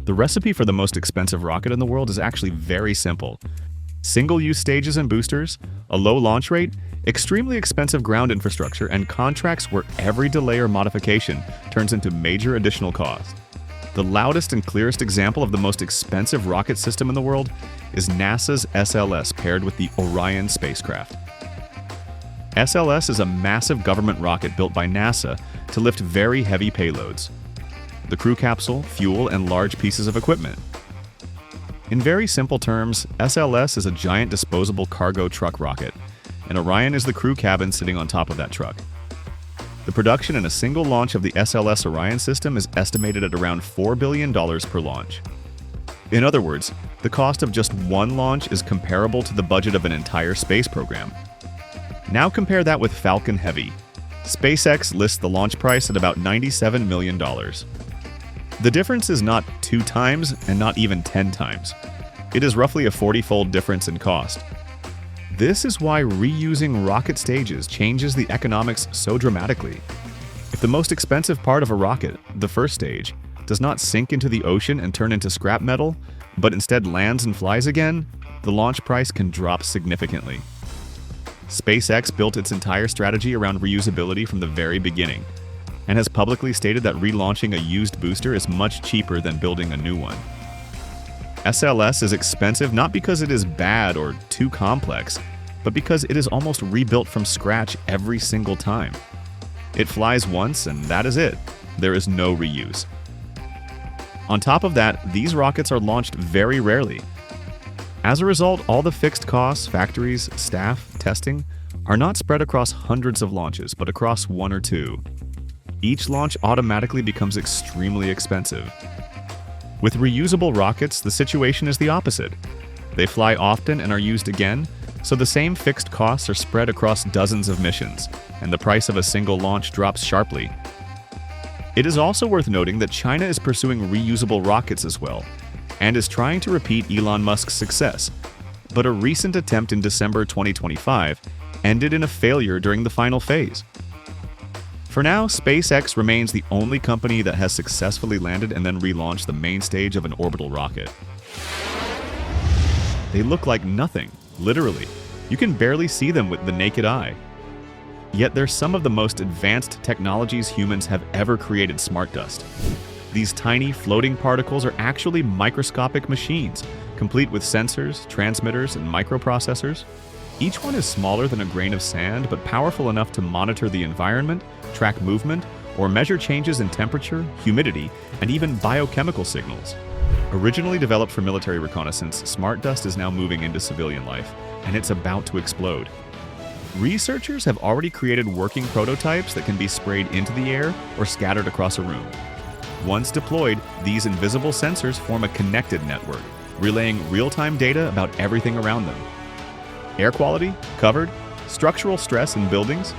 The recipe for the most expensive rocket in the world is actually very simple. Single-use stages and boosters, a low launch rate, extremely expensive ground infrastructure, and contracts where every delay or modification turns into major additional cost. The loudest and clearest example of the most expensive rocket system in the world is NASA's SLS paired with the Orion spacecraft. SLS is a massive government rocket built by NASA to lift very heavy payloads: the crew capsule, fuel, and large pieces of equipment. In very simple terms, SLS is a giant disposable cargo truck rocket, and Orion is the crew cabin sitting on top of that truck. The production in a single launch of the SLS Orion system is estimated at around $4 billion per launch. In other words, the cost of just one launch is comparable to the budget of an entire space program. Now compare that with Falcon Heavy. SpaceX lists the launch price at about $97 million. The difference is not 2 times and not even 10 times. It is roughly a 40-fold difference in cost. This is why reusing rocket stages changes the economics so dramatically. If the most expensive part of a rocket, the first stage, does not sink into the ocean and turn into scrap metal, but instead lands and flies again, the launch price can drop significantly. SpaceX built its entire strategy around reusability from the very beginning, and has publicly stated that relaunching a used booster is much cheaper than building a new one. SLS is expensive not because it is bad or too complex, but because it is almost rebuilt from scratch every single time. It flies once and that is it. There is no reuse. On top of that, these rockets are launched very rarely. As a result, all the fixed costs, factories, staff, testing, are not spread across hundreds of launches, but across 1 or 2. Each launch automatically becomes extremely expensive. With reusable rockets, the situation is the opposite. They fly often and are used again, so the same fixed costs are spread across dozens of missions, and the price of a single launch drops sharply. It is also worth noting that China is pursuing reusable rockets as well, and is trying to repeat Elon Musk's success, but a recent attempt in December 2025 ended in a failure during the final phase. For now, SpaceX remains the only company that has successfully landed and then relaunched the main stage of an orbital rocket. They look like nothing, literally. You can barely see them with the naked eye. Yet they're some of the most advanced technologies humans have ever created: smart dust. These tiny floating particles are actually microscopic machines, complete with sensors, transmitters, and microprocessors. Each one is smaller than a grain of sand, but powerful enough to monitor the environment, track movement, or measure changes in temperature, humidity, and even biochemical signals. Originally developed for military reconnaissance, smart dust is now moving into civilian life, and it's about to explode. Researchers have already created working prototypes that can be sprayed into the air or scattered across a room. Once deployed, these invisible sensors form a connected network, relaying real-time data about everything around them. Air quality? Covered. Structural stress in buildings?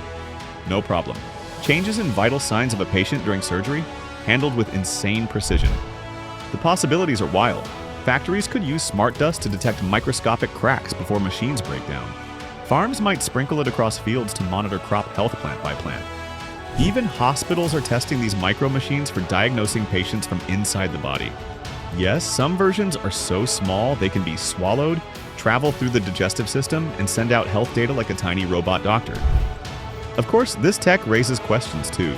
No problem. Changes in vital signs of a patient during surgery? Handled with insane precision. The possibilities are wild. Factories could use smart dust to detect microscopic cracks before machines break down. Farms might sprinkle it across fields to monitor crop health plant by plant. Even hospitals are testing these micro machines for diagnosing patients from inside the body. Yes, some versions are so small they can be swallowed, travel through the digestive system, and send out health data like a tiny robot doctor. Of course, this tech raises questions too.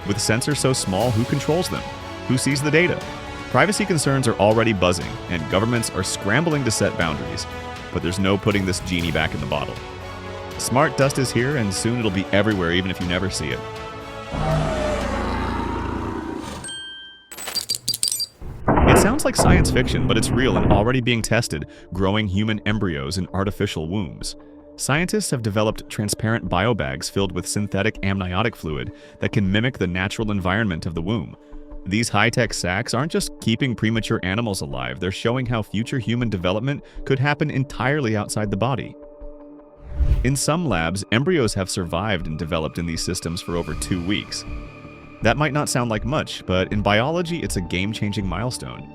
With sensors so small, who controls them? Who sees the data? Privacy concerns are already buzzing, and governments are scrambling to set boundaries. But there's no putting this genie back in the bottle. Smart dust is here, and soon it'll be everywhere even if you never see it. It sounds like science fiction, but it's real and already being tested, growing human embryos in artificial wombs. Scientists have developed transparent biobags filled with synthetic amniotic fluid that can mimic the natural environment of the womb. These high-tech sacs aren't just keeping premature animals alive, they're showing how future human development could happen entirely outside the body. In some labs, embryos have survived and developed in these systems for over 2 weeks. That might not sound like much, but in biology, it's a game-changing milestone.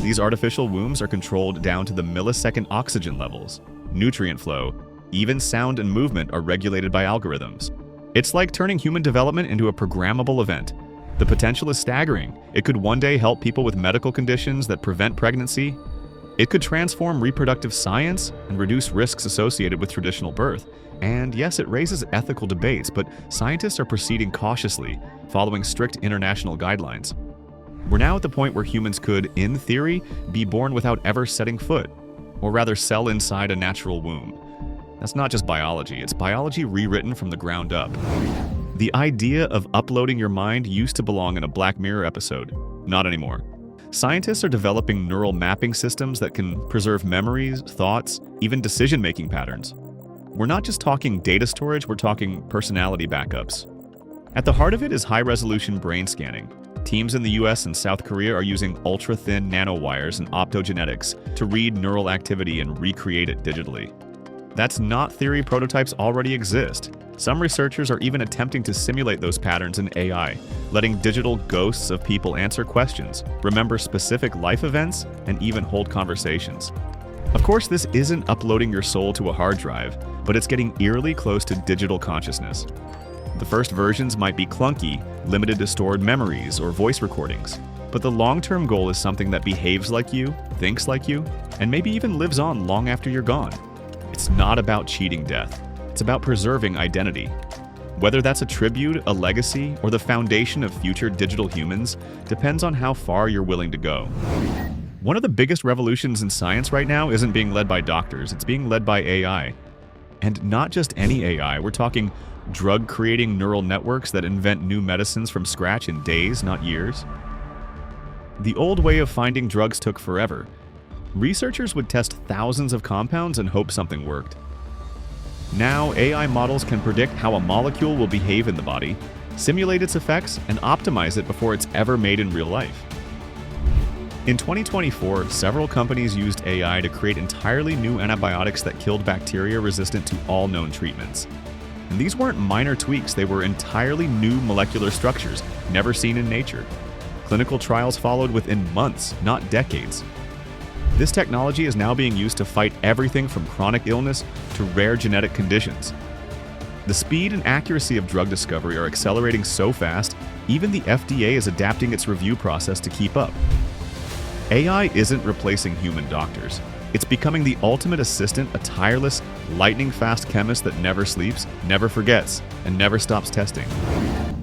These artificial wombs are controlled down to the millisecond oxygen levels, nutrient flow, even sound and movement are regulated by algorithms. It's like turning human development into a programmable event. The potential is staggering. It could one day help people with medical conditions that prevent pregnancy. It could transform reproductive science and reduce risks associated with traditional birth. And yes, it raises ethical debates, but scientists are proceeding cautiously, following strict international guidelines. We're now at the point where humans could, in theory, be born without ever setting foot, or rather cell inside a natural womb. That's not just biology, it's biology rewritten from the ground up. The idea of uploading your mind used to belong in a Black Mirror episode. Not anymore. Scientists are developing neural mapping systems that can preserve memories, thoughts, even decision-making patterns. We're not just talking data storage, we're talking personality backups. At the heart of it is high-resolution brain scanning. Teams in the US and South Korea are using ultra-thin nanowires and optogenetics to read neural activity and recreate it digitally. That's not theory, prototypes already exist. Some researchers are even attempting to simulate those patterns in AI, letting digital ghosts of people answer questions, remember specific life events, and even hold conversations. Of course, this isn't uploading your soul to a hard drive, but it's getting eerily close to digital consciousness. The first versions might be clunky, limited to stored memories or voice recordings, but the long-term goal is something that behaves like you, thinks like you, and maybe even lives on long after you're gone. It's not about cheating death. It's about preserving identity. Whether that's a tribute, a legacy, or the foundation of future digital humans depends on how far you're willing to go. One of the biggest revolutions in science right now isn't being led by doctors, it's being led by AI. And not just any AI, we're talking drug-creating neural networks that invent new medicines from scratch in days, not years. The old way of finding drugs took forever. Researchers would test thousands of compounds and hope something worked. Now, AI models can predict how a molecule will behave in the body, simulate its effects, and optimize it before it's ever made in real life. In 2024, several companies used AI to create entirely new antibiotics that killed bacteria resistant to all known treatments. And these weren't minor tweaks, they were entirely new molecular structures, never seen in nature. Clinical trials followed within months, not decades. This technology is now being used to fight everything from chronic illness to rare genetic conditions. The speed and accuracy of drug discovery are accelerating so fast, even the FDA is adapting its review process to keep up. AI isn't replacing human doctors. It's becoming the ultimate assistant, a tireless, lightning-fast chemist that never sleeps, never forgets, and never stops testing.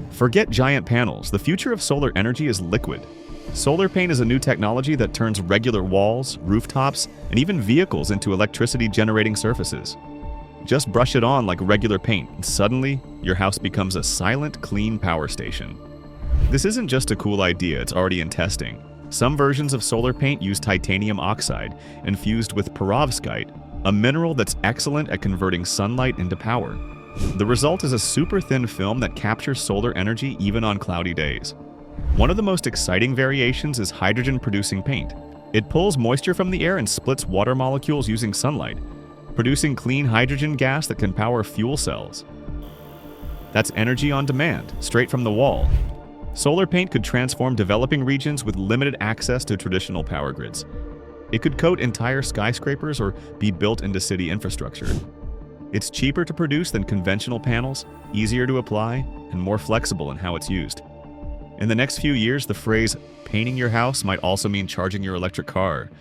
Forget giant panels. The future of solar energy is liquid. Solar paint is a new technology that turns regular walls, rooftops, and even vehicles into electricity-generating surfaces. Just brush it on like regular paint, and suddenly, your house becomes a silent, clean power station. This isn't just a cool idea, it's already in testing. Some versions of solar paint use titanium oxide infused with perovskite, a mineral that's excellent at converting sunlight into power. The result is a super thin film that captures solar energy even on cloudy days. One of the most exciting variations is hydrogen-producing paint. It pulls moisture from the air and splits water molecules using sunlight, producing clean hydrogen gas that can power fuel cells. That's energy on demand, straight from the wall. Solar paint could transform developing regions with limited access to traditional power grids. It could coat entire skyscrapers or be built into city infrastructure. It's cheaper to produce than conventional panels, easier to apply, and more flexible in how it's used. In the next few years, the phrase painting your house might also mean charging your electric car.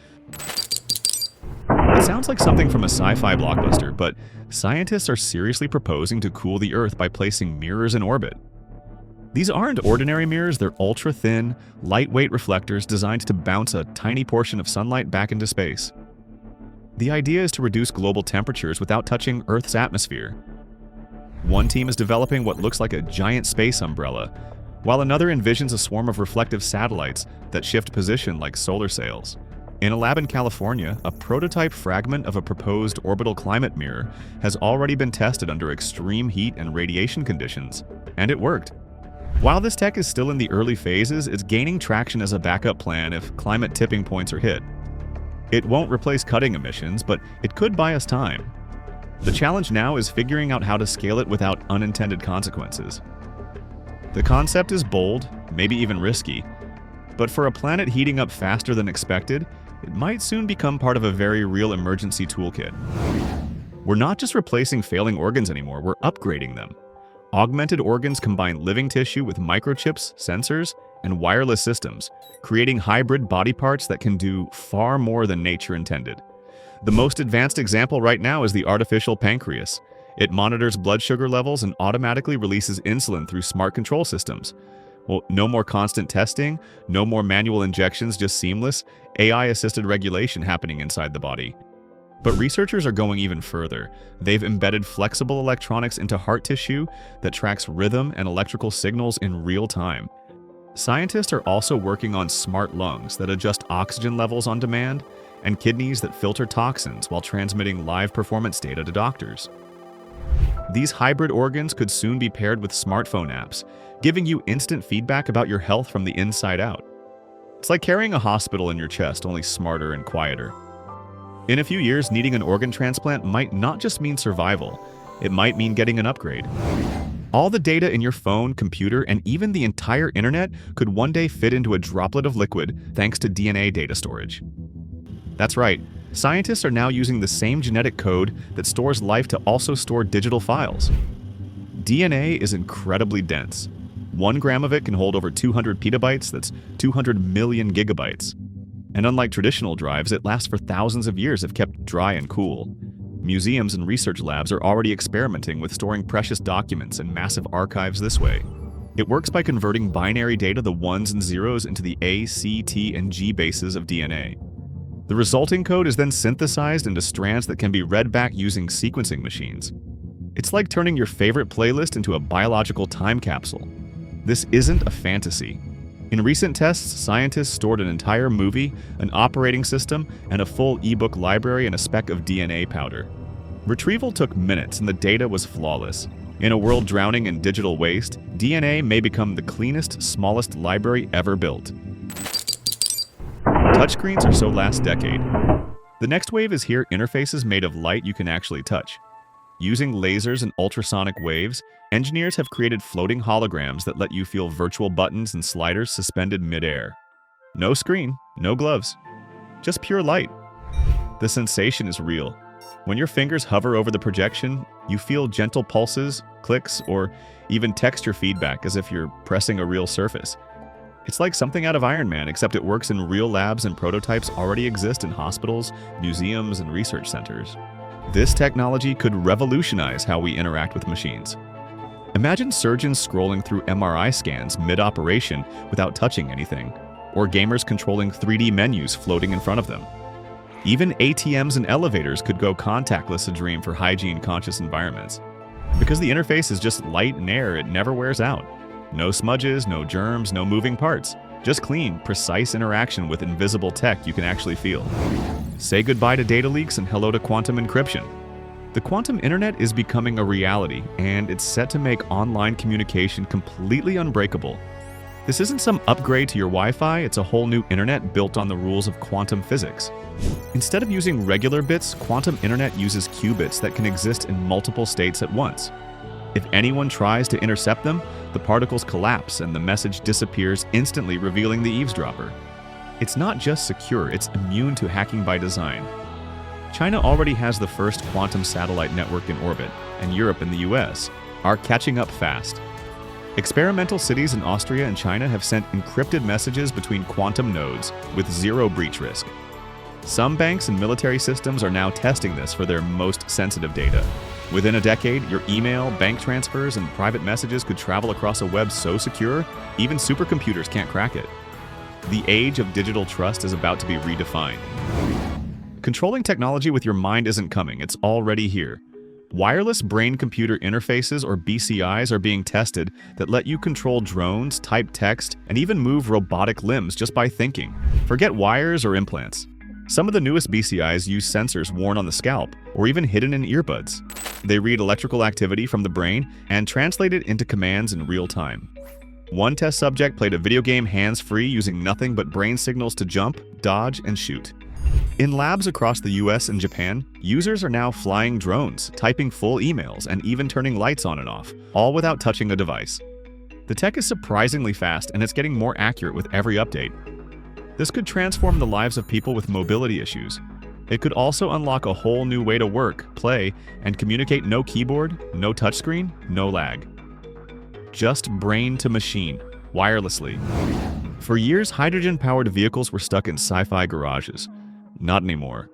It sounds like something from a sci-fi blockbuster, but scientists are seriously proposing to cool the Earth by placing mirrors in orbit. These aren't ordinary mirrors, they're ultra-thin, lightweight reflectors designed to bounce a tiny portion of sunlight back into space. The idea is to reduce global temperatures without touching Earth's atmosphere. One team is developing what looks like a giant space umbrella, while another envisions a swarm of reflective satellites that shift position like solar sails. In a lab in California, a prototype fragment of a proposed orbital climate mirror has already been tested under extreme heat and radiation conditions, and it worked. While this tech is still in the early phases, it's gaining traction as a backup plan if climate tipping points are hit. It won't replace cutting emissions, but it could buy us time. The challenge now is figuring out how to scale it without unintended consequences. The concept is bold, maybe even risky, but for a planet heating up faster than expected, it might soon become part of a very real emergency toolkit. We're not just replacing failing organs anymore, we're upgrading them. Augmented organs combine living tissue with microchips, sensors, and wireless systems, creating hybrid body parts that can do far more than nature intended. The most advanced example right now is the artificial pancreas. It monitors blood sugar levels and automatically releases insulin through smart control systems. Well, no more constant testing, no more manual injections, just seamless, AI-assisted regulation happening inside the body. But researchers are going even further. They've embedded flexible electronics into heart tissue that tracks rhythm and electrical signals in real time. Scientists are also working on smart lungs that adjust oxygen levels on demand, and kidneys that filter toxins while transmitting live performance data to doctors. These hybrid organs could soon be paired with smartphone apps, giving you instant feedback about your health from the inside out. It's like carrying a hospital in your chest, only smarter and quieter. In a few years, needing an organ transplant might not just mean survival, it might mean getting an upgrade. All the data in your phone, computer, and even the entire internet could one day fit into a droplet of liquid thanks to DNA data storage. That's right, scientists are now using the same genetic code that stores life to also store digital files. DNA is incredibly dense. 1 gram of it can hold over 200 petabytes, that's 200 million gigabytes. And unlike traditional drives, it lasts for thousands of years if kept dry and cool. Museums and research labs are already experimenting with storing precious documents and massive archives this way. It works by converting binary data, the ones and zeros, into the A, C, T, and G bases of DNA. The resulting code is then synthesized into strands that can be read back using sequencing machines. It's like turning your favorite playlist into a biological time capsule. This isn't a fantasy. In recent tests, scientists stored an entire movie, an operating system, and a full ebook library in a speck of DNA powder. Retrieval took minutes and the data was flawless. In a world drowning in digital waste, DNA may become the cleanest, smallest library ever built. Touchscreens are so last decade. The next wave is here, interfaces made of light you can actually touch. Using lasers and ultrasonic waves, engineers have created floating holograms that let you feel virtual buttons and sliders suspended mid-air. No screen, no gloves, just pure light. The sensation is real. When your fingers hover over the projection, you feel gentle pulses, clicks, or even texture feedback as if you're pressing a real surface. It's like something out of Iron Man, except it works in real labs and prototypes already exist in hospitals, museums, and research centers. This technology could revolutionize how we interact with machines. Imagine surgeons scrolling through MRI scans mid-operation without touching anything, or gamers controlling 3D menus floating in front of them. Even ATMs and elevators could go contactless, a dream for hygiene-conscious environments. Because the interface is just light and air, it never wears out. No smudges, no germs, no moving parts. Just clean, precise interaction with invisible tech you can actually feel. Say goodbye to data leaks and hello to quantum encryption. The quantum internet is becoming a reality, and it's set to make online communication completely unbreakable. This isn't some upgrade to your Wi-Fi, it's a whole new internet built on the rules of quantum physics. Instead of using regular bits, quantum internet uses qubits that can exist in multiple states at once. If anyone tries to intercept them, the particles collapse and the message disappears instantly, revealing the eavesdropper. It's not just secure, it's immune to hacking by design. China already has the first quantum satellite network in orbit, and Europe and the US are catching up fast. Experimental cities in Austria and China have sent encrypted messages between quantum nodes with zero breach risk. Some banks and military systems are now testing this for their most sensitive data. Within a decade, your email, bank transfers, and private messages could travel across a web so secure, even supercomputers can't crack it. The age of digital trust is about to be redefined. Controlling technology with your mind isn't coming, it's already here. Wireless brain-computer interfaces, or BCIs, are being tested that let you control drones, type text, and even move robotic limbs just by thinking. Forget wires or implants. Some of the newest BCIs use sensors worn on the scalp, or even hidden in earbuds. They read electrical activity from the brain and translate it into commands in real time. One test subject played a video game hands-free using nothing but brain signals to jump, dodge, and shoot. In labs across the US and Japan, users are now flying drones, typing full emails, and even turning lights on and off, all without touching a device. The tech is surprisingly fast, and it's getting more accurate with every update. This could transform the lives of people with mobility issues. It could also unlock a whole new way to work, play, and communicate. No keyboard, no touchscreen, no lag. just brain to machine, wirelessly. For years, hydrogen-powered vehicles were stuck in sci-fi garages. Not anymore.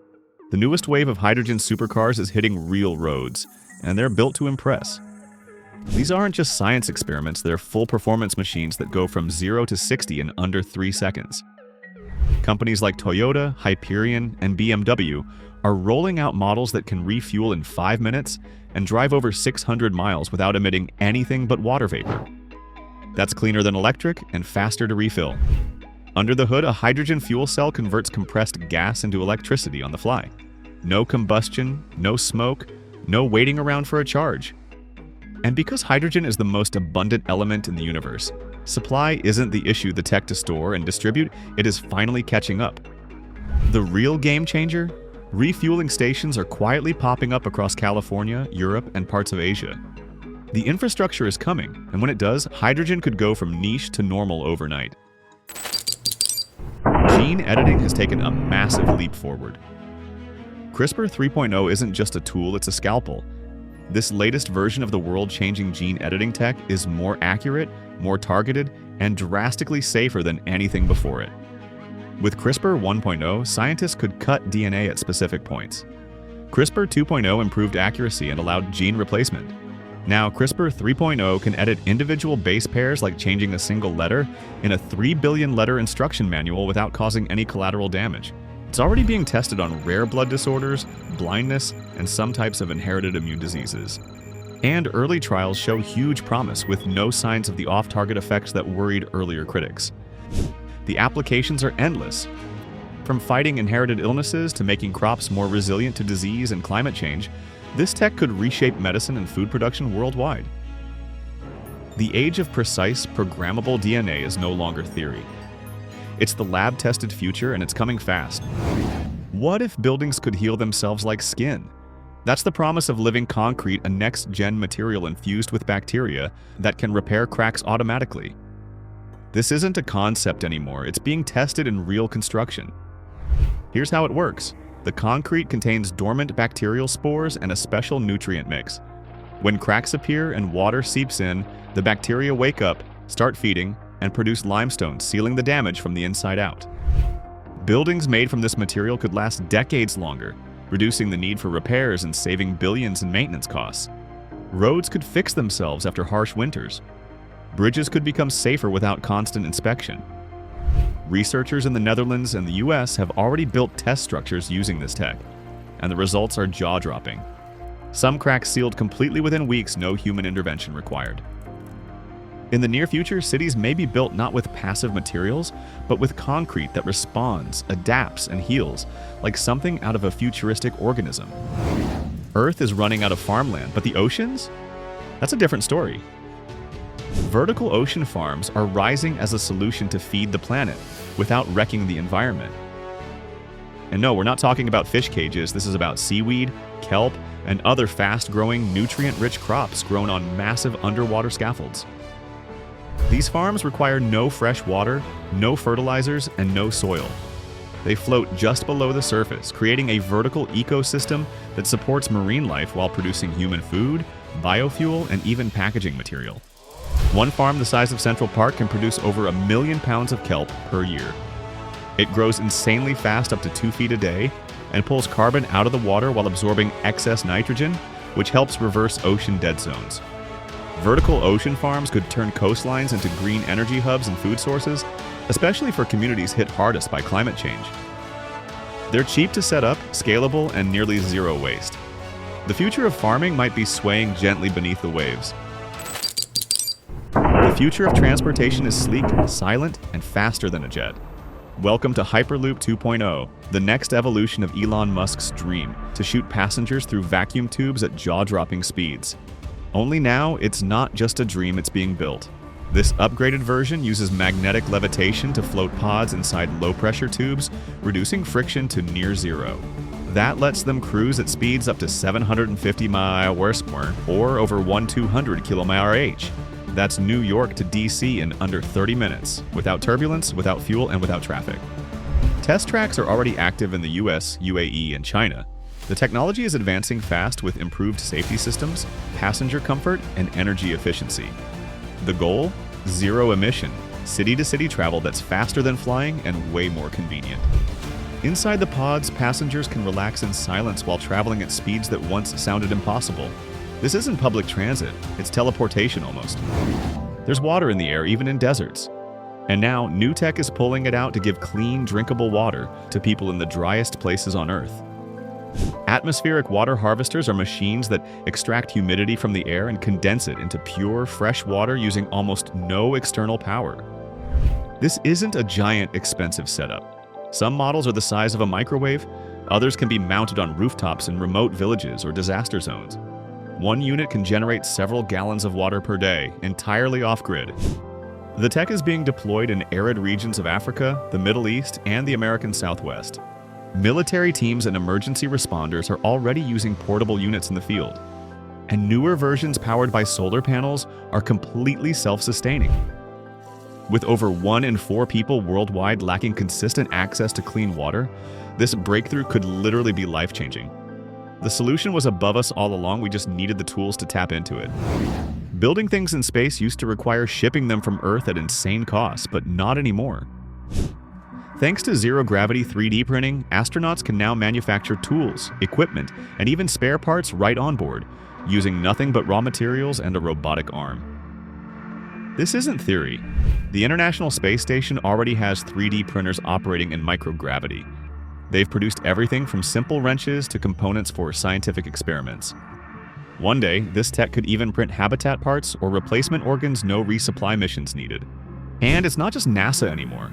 The newest wave of hydrogen supercars is hitting real roads, and they're built to impress. These aren't just science experiments, they're full-performance machines that go from 0 to 60 in under 3 seconds. Companies like Toyota, Hyperion, and BMW are rolling out models that can refuel in 5 minutes and drive over 600 miles without emitting anything but water vapor. That's cleaner than electric and faster to refill. Under the hood, a hydrogen fuel cell converts compressed gas into electricity on the fly. No combustion, no smoke, no waiting around for a charge. And because hydrogen is the most abundant element in the universe, supply isn't the issue the tech to store and distribute, it is finally catching up. The real game changer? Refueling stations are quietly popping up across California, Europe, and parts of Asia. The infrastructure is coming, and when it does, hydrogen could go from niche to normal overnight. Gene editing has taken a massive leap forward. CRISPR 3.0 isn't just a tool, it's a scalpel. This latest version of the world-changing gene editing tech is more accurate, more targeted, and drastically safer than anything before it. With CRISPR 1.0, scientists could cut DNA at specific points. CRISPR 2.0 improved accuracy and allowed gene replacement. Now, CRISPR 3.0 can edit individual base pairs like changing a single letter in a 3 billion letter instruction manual without causing any collateral damage. It's already being tested on rare blood disorders, blindness, and some types of inherited immune diseases. And early trials show huge promise with no signs of the off-target effects that worried earlier critics. The applications are endless. From fighting inherited illnesses to making crops more resilient to disease and climate change, this tech could reshape medicine and food production worldwide. The age of precise, programmable DNA is no longer theory. It's the lab-tested future, and it's coming fast. What if buildings could heal themselves like skin? That's the promise of living concrete, a next-gen material infused with bacteria that can repair cracks automatically. This isn't a concept anymore, it's being tested in real construction. Here's how it works. The concrete contains dormant bacterial spores and a special nutrient mix. When cracks appear and water seeps in, the bacteria wake up, start feeding, and produce limestone, sealing the damage from the inside out. Buildings made from this material could last decades longer, reducing the need for repairs and saving billions in maintenance costs. Roads could fix themselves after harsh winters. Bridges could become safer without constant inspection. Researchers in the Netherlands and the US have already built test structures using this tech, and the results are jaw-dropping. Some cracks sealed completely within weeks, no human intervention required. In the near future, cities may be built not with passive materials, but with concrete that responds, adapts, and heals, like something out of a futuristic organism. Earth is running out of farmland, but the oceans? That's a different story. Vertical ocean farms are rising as a solution to feed the planet without wrecking the environment. And no, we're not talking about fish cages. This is about seaweed, kelp, and other fast-growing, nutrient-rich crops grown on massive underwater scaffolds. These farms require no fresh water, no fertilizers, and no soil. They float just below the surface, creating a vertical ecosystem that supports marine life while producing human food, biofuel, and even packaging material. One farm the size of Central Park can produce over 1 million pounds of kelp per year. It grows insanely fast, up to 2 feet a day, and pulls carbon out of the water while absorbing excess nitrogen, which helps reverse ocean dead zones. Vertical ocean farms could turn coastlines into green energy hubs and food sources, especially for communities hit hardest by climate change. They're cheap to set up, scalable, and nearly zero waste. The future of farming might be swaying gently beneath the waves. The future of transportation is sleek, silent, and faster than a jet. Welcome to Hyperloop 2.0, the next evolution of Elon Musk's dream to shoot passengers through vacuum tubes at jaw-dropping speeds. Only now, it's not just a dream, it's being built. This upgraded version uses magnetic levitation to float pods inside low-pressure tubes, reducing friction to near zero. That lets them cruise at speeds up to 750 mph or over 1,200 km/h. That's New York to DC in under 30 minutes, without turbulence, without fuel, and without traffic. Test tracks are already active in the US, UAE, and China. The technology is advancing fast with improved safety systems, passenger comfort, and energy efficiency. The goal? Zero emission, city-to-city travel that's faster than flying and way more convenient. Inside the pods, passengers can relax in silence while traveling at speeds that once sounded impossible. This isn't public transit, it's teleportation almost. There's water in the air even in deserts. And now, new tech is pulling it out to give clean, drinkable water to people in the driest places on Earth. Atmospheric water harvesters are machines that extract humidity from the air and condense it into pure, fresh water using almost no external power. This isn't a giant, expensive setup. Some models are the size of a microwave, others can be mounted on rooftops in remote villages or disaster zones. One unit can generate several gallons of water per day, entirely off-grid. The tech is being deployed in arid regions of Africa, the Middle East, and the American Southwest. Military teams and emergency responders are already using portable units in the field. And newer versions powered by solar panels are completely self-sustaining. With over 1 in 4 people worldwide lacking consistent access to clean water, this breakthrough could literally be life-changing. The solution was above us all along, we just needed the tools to tap into it. Building things in space used to require shipping them from Earth at insane costs, but not anymore. Thanks to zero-gravity 3D printing, astronauts can now manufacture tools, equipment, and even spare parts right on board, using nothing but raw materials and a robotic arm. This isn't theory. The International Space Station already has 3D printers operating in microgravity. They've produced everything from simple wrenches to components for scientific experiments. One day, this tech could even print habitat parts or replacement organs no resupply missions needed. And it's not just NASA anymore.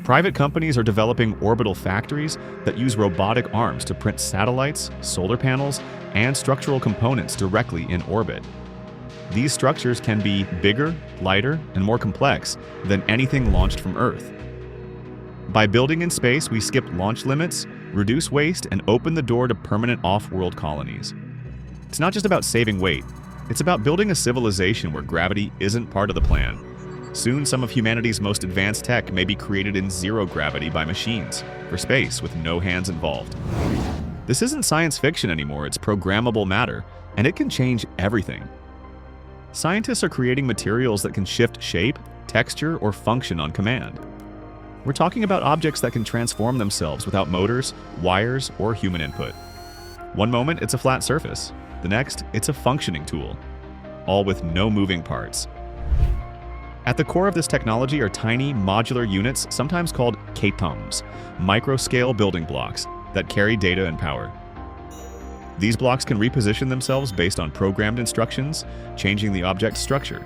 Private companies are developing orbital factories that use robotic arms to print satellites, solar panels, and structural components directly in orbit. These structures can be bigger, lighter, and more complex than anything launched from Earth. By building in space, we skip launch limits, reduce waste, and open the door to permanent off-world colonies. It's not just about saving weight, it's about building a civilization where gravity isn't part of the plan. Soon, some of humanity's most advanced tech may be created in zero gravity by machines, for space with no hands involved. This isn't science fiction anymore, it's programmable matter, and it can change everything. Scientists are creating materials that can shift shape, texture, or function on command. We're talking about objects that can transform themselves without motors, wires, or human input. One moment, it's a flat surface. The next, it's a functioning tool, all with no moving parts. At the core of this technology are tiny, modular units, sometimes called katoms, micro-scale building blocks that carry data and power. These blocks can reposition themselves based on programmed instructions, changing the object's structure.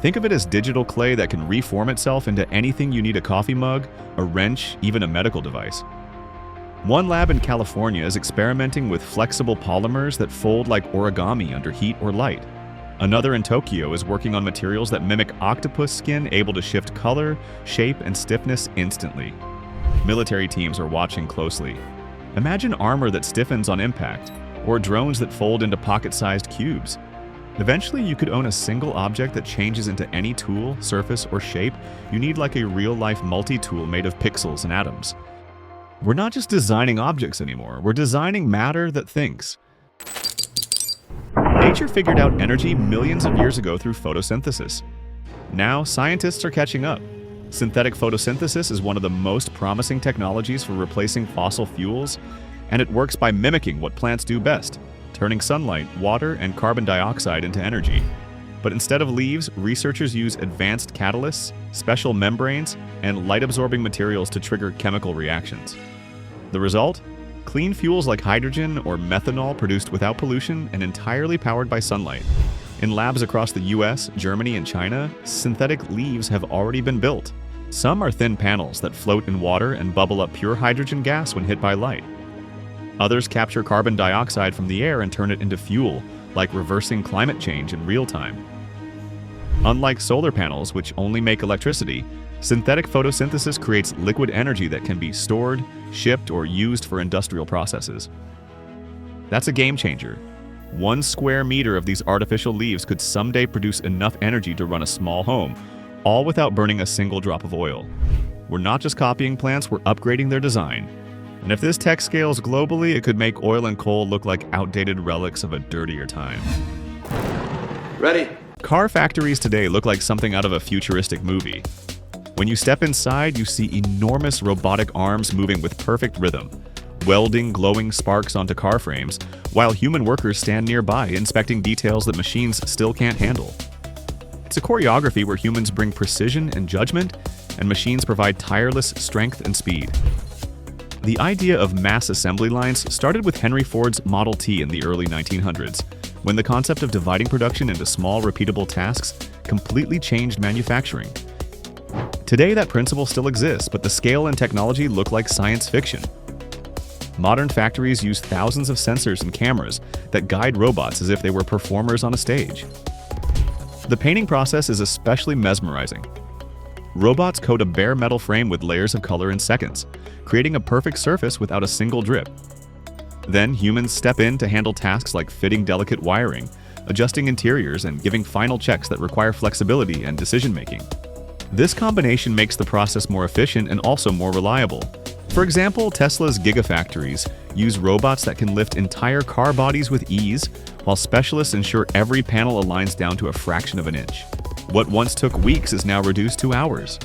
Think of it as digital clay that can reform itself into anything you need: a coffee mug, a wrench, even a medical device. One lab in California is experimenting with flexible polymers that fold like origami under heat or light. Another in Tokyo is working on materials that mimic octopus skin, able to shift color, shape, and stiffness instantly. Military teams are watching closely. Imagine armor that stiffens on impact, or drones that fold into pocket-sized cubes. Eventually, you could own a single object that changes into any tool, surface, or shape you need, like a real-life multi-tool made of pixels and atoms. We're not just designing objects anymore, we're designing matter that thinks. Nature figured out energy millions of years ago through photosynthesis. Now, scientists are catching up. Synthetic photosynthesis is one of the most promising technologies for replacing fossil fuels, and it works by mimicking what plants do best, turning sunlight, water, and carbon dioxide into energy. But instead of leaves, researchers use advanced catalysts, special membranes, and light-absorbing materials to trigger chemical reactions. The result? Clean fuels like hydrogen or methanol produced without pollution and entirely powered by sunlight. In labs across the US, Germany, and China, synthetic leaves have already been built. Some are thin panels that float in water and bubble up pure hydrogen gas when hit by light. Others capture carbon dioxide from the air and turn it into fuel, like reversing climate change in real time. Unlike solar panels, which only make electricity, synthetic photosynthesis creates liquid energy that can be stored, shipped, or used for industrial processes. That's a game changer. 1 square meter of these artificial leaves could someday produce enough energy to run a small home, all without burning a single drop of oil. We're not just copying plants, we're upgrading their design. And if this tech scales globally, it could make oil and coal look like outdated relics of a dirtier time. Ready. Car factories today look like something out of a futuristic movie. When you step inside, you see enormous robotic arms moving with perfect rhythm, welding glowing sparks onto car frames, while human workers stand nearby inspecting details that machines still can't handle. It's a choreography where humans bring precision and judgment, and machines provide tireless strength and speed. The idea of mass assembly lines started with Henry Ford's Model T in the early 1900s, when the concept of dividing production into small, repeatable tasks completely changed manufacturing. Today, that principle still exists, but the scale and technology look like science fiction. Modern factories use thousands of sensors and cameras that guide robots as if they were performers on a stage. The painting process is especially mesmerizing. Robots coat a bare metal frame with layers of color in seconds, creating a perfect surface without a single drip. Then humans step in to handle tasks like fitting delicate wiring, adjusting interiors, and giving final checks that require flexibility and decision-making. This combination makes the process more efficient and also more reliable. For example, Tesla's gigafactories use robots that can lift entire car bodies with ease, while specialists ensure every panel aligns down to a fraction of an inch. What once took weeks is now reduced to hours.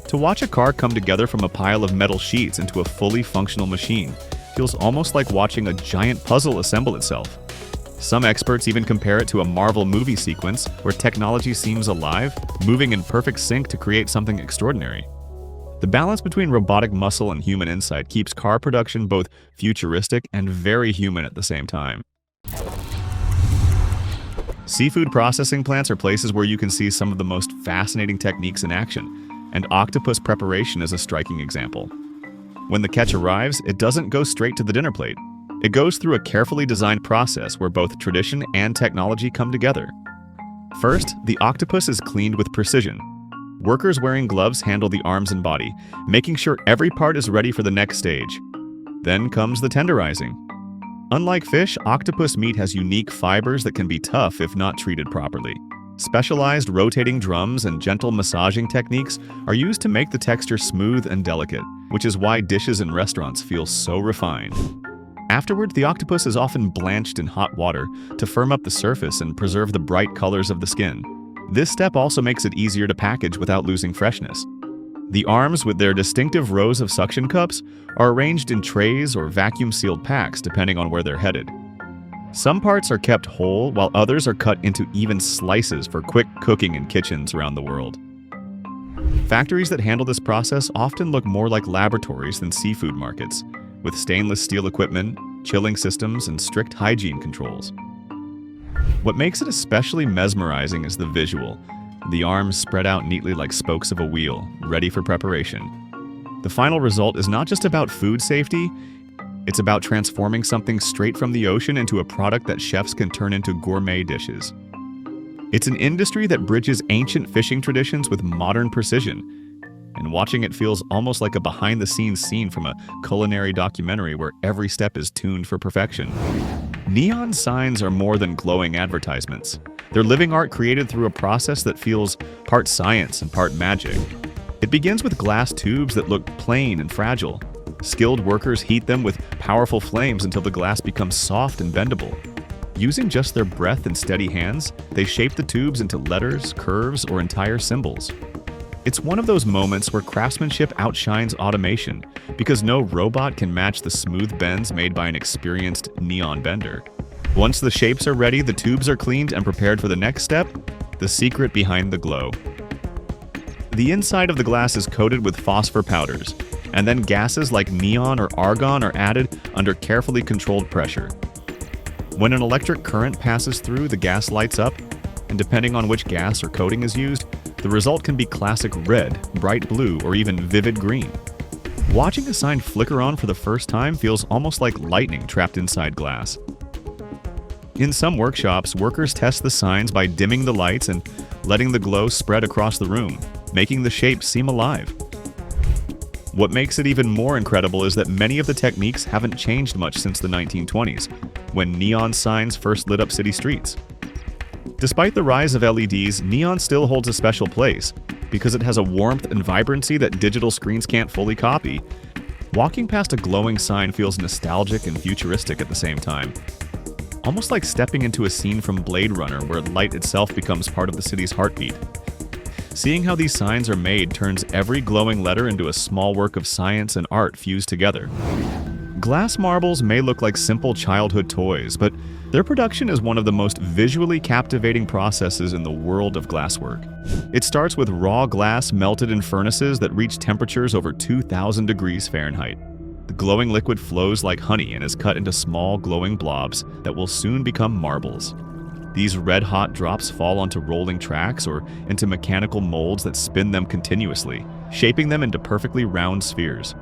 To watch a car come together from a pile of metal sheets into a fully functional machine feels almost like watching a giant puzzle assemble itself. Some experts even compare it to a Marvel movie sequence where technology seems alive, moving in perfect sync to create something extraordinary. The balance between robotic muscle and human insight keeps car production both futuristic and very human at the same time. Seafood processing plants are places where you can see some of the most fascinating techniques in action, and octopus preparation is a striking example. When the catch arrives, it doesn't go straight to the dinner plate. It goes through a carefully designed process where both tradition and technology come together. First, the octopus is cleaned with precision. Workers wearing gloves handle the arms and body, making sure every part is ready for the next stage. Then comes the tenderizing. Unlike fish, octopus meat has unique fibers that can be tough if not treated properly. Specialized rotating drums and gentle massaging techniques are used to make the texture smooth and delicate, which is why dishes in restaurants feel so refined. Afterward, the octopus is often blanched in hot water to firm up the surface and preserve the bright colors of the skin. This step also makes it easier to package without losing freshness. The arms, with their distinctive rows of suction cups, are arranged in trays or vacuum-sealed packs depending on where they're headed. Some parts are kept whole, while others are cut into even slices for quick cooking in kitchens around the world. Factories that handle this process often look more like laboratories than seafood markets, with stainless steel equipment, chilling systems, and strict hygiene controls. What makes it especially mesmerizing is the visual. The arms spread out neatly like spokes of a wheel, ready for preparation. The final result is not just about food safety, it's about transforming something straight from the ocean into a product that chefs can turn into gourmet dishes. It's an industry that bridges ancient fishing traditions with modern precision, and watching it feels almost like a behind-the-scenes scene from a culinary documentary where every step is tuned for perfection. Neon signs are more than glowing advertisements. They're living art created through a process that feels part science and part magic. It begins with glass tubes that look plain and fragile. Skilled workers heat them with powerful flames until the glass becomes soft and bendable. Using just their breath and steady hands, they shape the tubes into letters, curves, or entire symbols. It's one of those moments where craftsmanship outshines automation, because no robot can match the smooth bends made by an experienced neon bender. Once the shapes are ready, the tubes are cleaned and prepared for the next step, the secret behind the glow. The inside of the glass is coated with phosphor powders, and then gases like neon or argon are added under carefully controlled pressure. When an electric current passes through, the gas lights up, and depending on which gas or coating is used, the result can be classic red, bright blue, or even vivid green. Watching a sign flicker on for the first time feels almost like lightning trapped inside glass. In some workshops, workers test the signs by dimming the lights and letting the glow spread across the room, making the shapes seem alive. What makes it even more incredible is that many of the techniques haven't changed much since the 1920s, when neon signs first lit up city streets. Despite the rise of LEDs, neon still holds a special place, because it has a warmth and vibrancy that digital screens can't fully copy. Walking past a glowing sign feels nostalgic and futuristic at the same time. almost like stepping into a scene from Blade Runner where light itself becomes part of the city's heartbeat. Seeing how these signs are made turns every glowing letter into a small work of science and art fused together. Glass marbles may look like simple childhood toys, but their production is one of the most visually captivating processes in the world of glasswork. It starts with raw glass melted in furnaces that reach temperatures over 2,000 degrees Fahrenheit. The glowing liquid flows like honey and is cut into small glowing blobs that will soon become marbles. These red-hot drops fall onto rolling tracks or into mechanical molds that spin them continuously, shaping them into perfectly round spheres.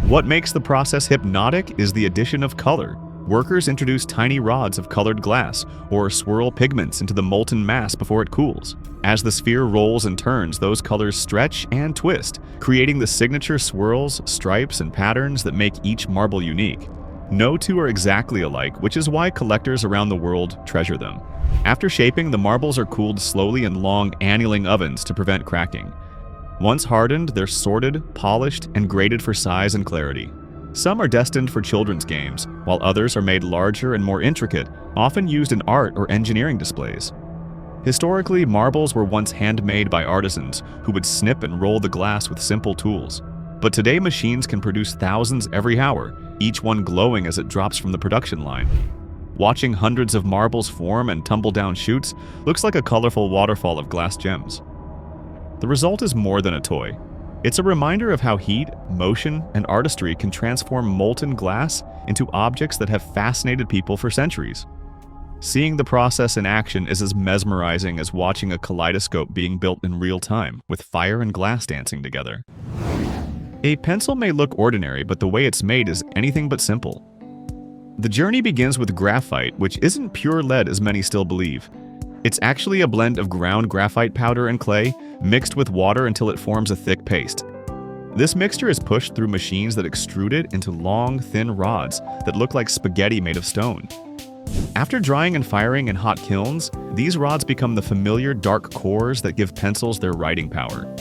What makes the process hypnotic is the addition of color. Workers introduce tiny rods of colored glass or swirl pigments into the molten mass before it cools. As the sphere rolls and turns, those colors stretch and twist, creating the signature swirls, stripes, and patterns that make each marble unique. No two are exactly alike, which is why collectors around the world treasure them. After shaping, the marbles are cooled slowly in long, annealing ovens to prevent cracking. Once hardened, they're sorted, polished, and graded for size and clarity. Some are destined for children's games, while others are made larger and more intricate, often used in art or engineering displays. Historically, marbles were once handmade by artisans who would snip and roll the glass with simple tools. But today, machines can produce thousands every hour, each one glowing as it drops from the production line. Watching hundreds of marbles form and tumble down chutes looks like a colorful waterfall of glass gems. The result is more than a toy. It's a reminder of how heat, motion, and artistry can transform molten glass into objects that have fascinated people for centuries. Seeing the process in action is as mesmerizing as watching a kaleidoscope being built in real time, with fire and glass dancing together. A pencil may look ordinary, but the way it's made is anything but simple. The journey begins with graphite, which isn't pure lead as many still believe. It's actually a blend of ground graphite powder and clay, mixed with water until it forms a thick paste. This mixture is pushed through machines that extrude it into long, thin rods that look like spaghetti made of stone. After drying and firing in hot kilns, these rods become the familiar dark cores that give pencils their writing power.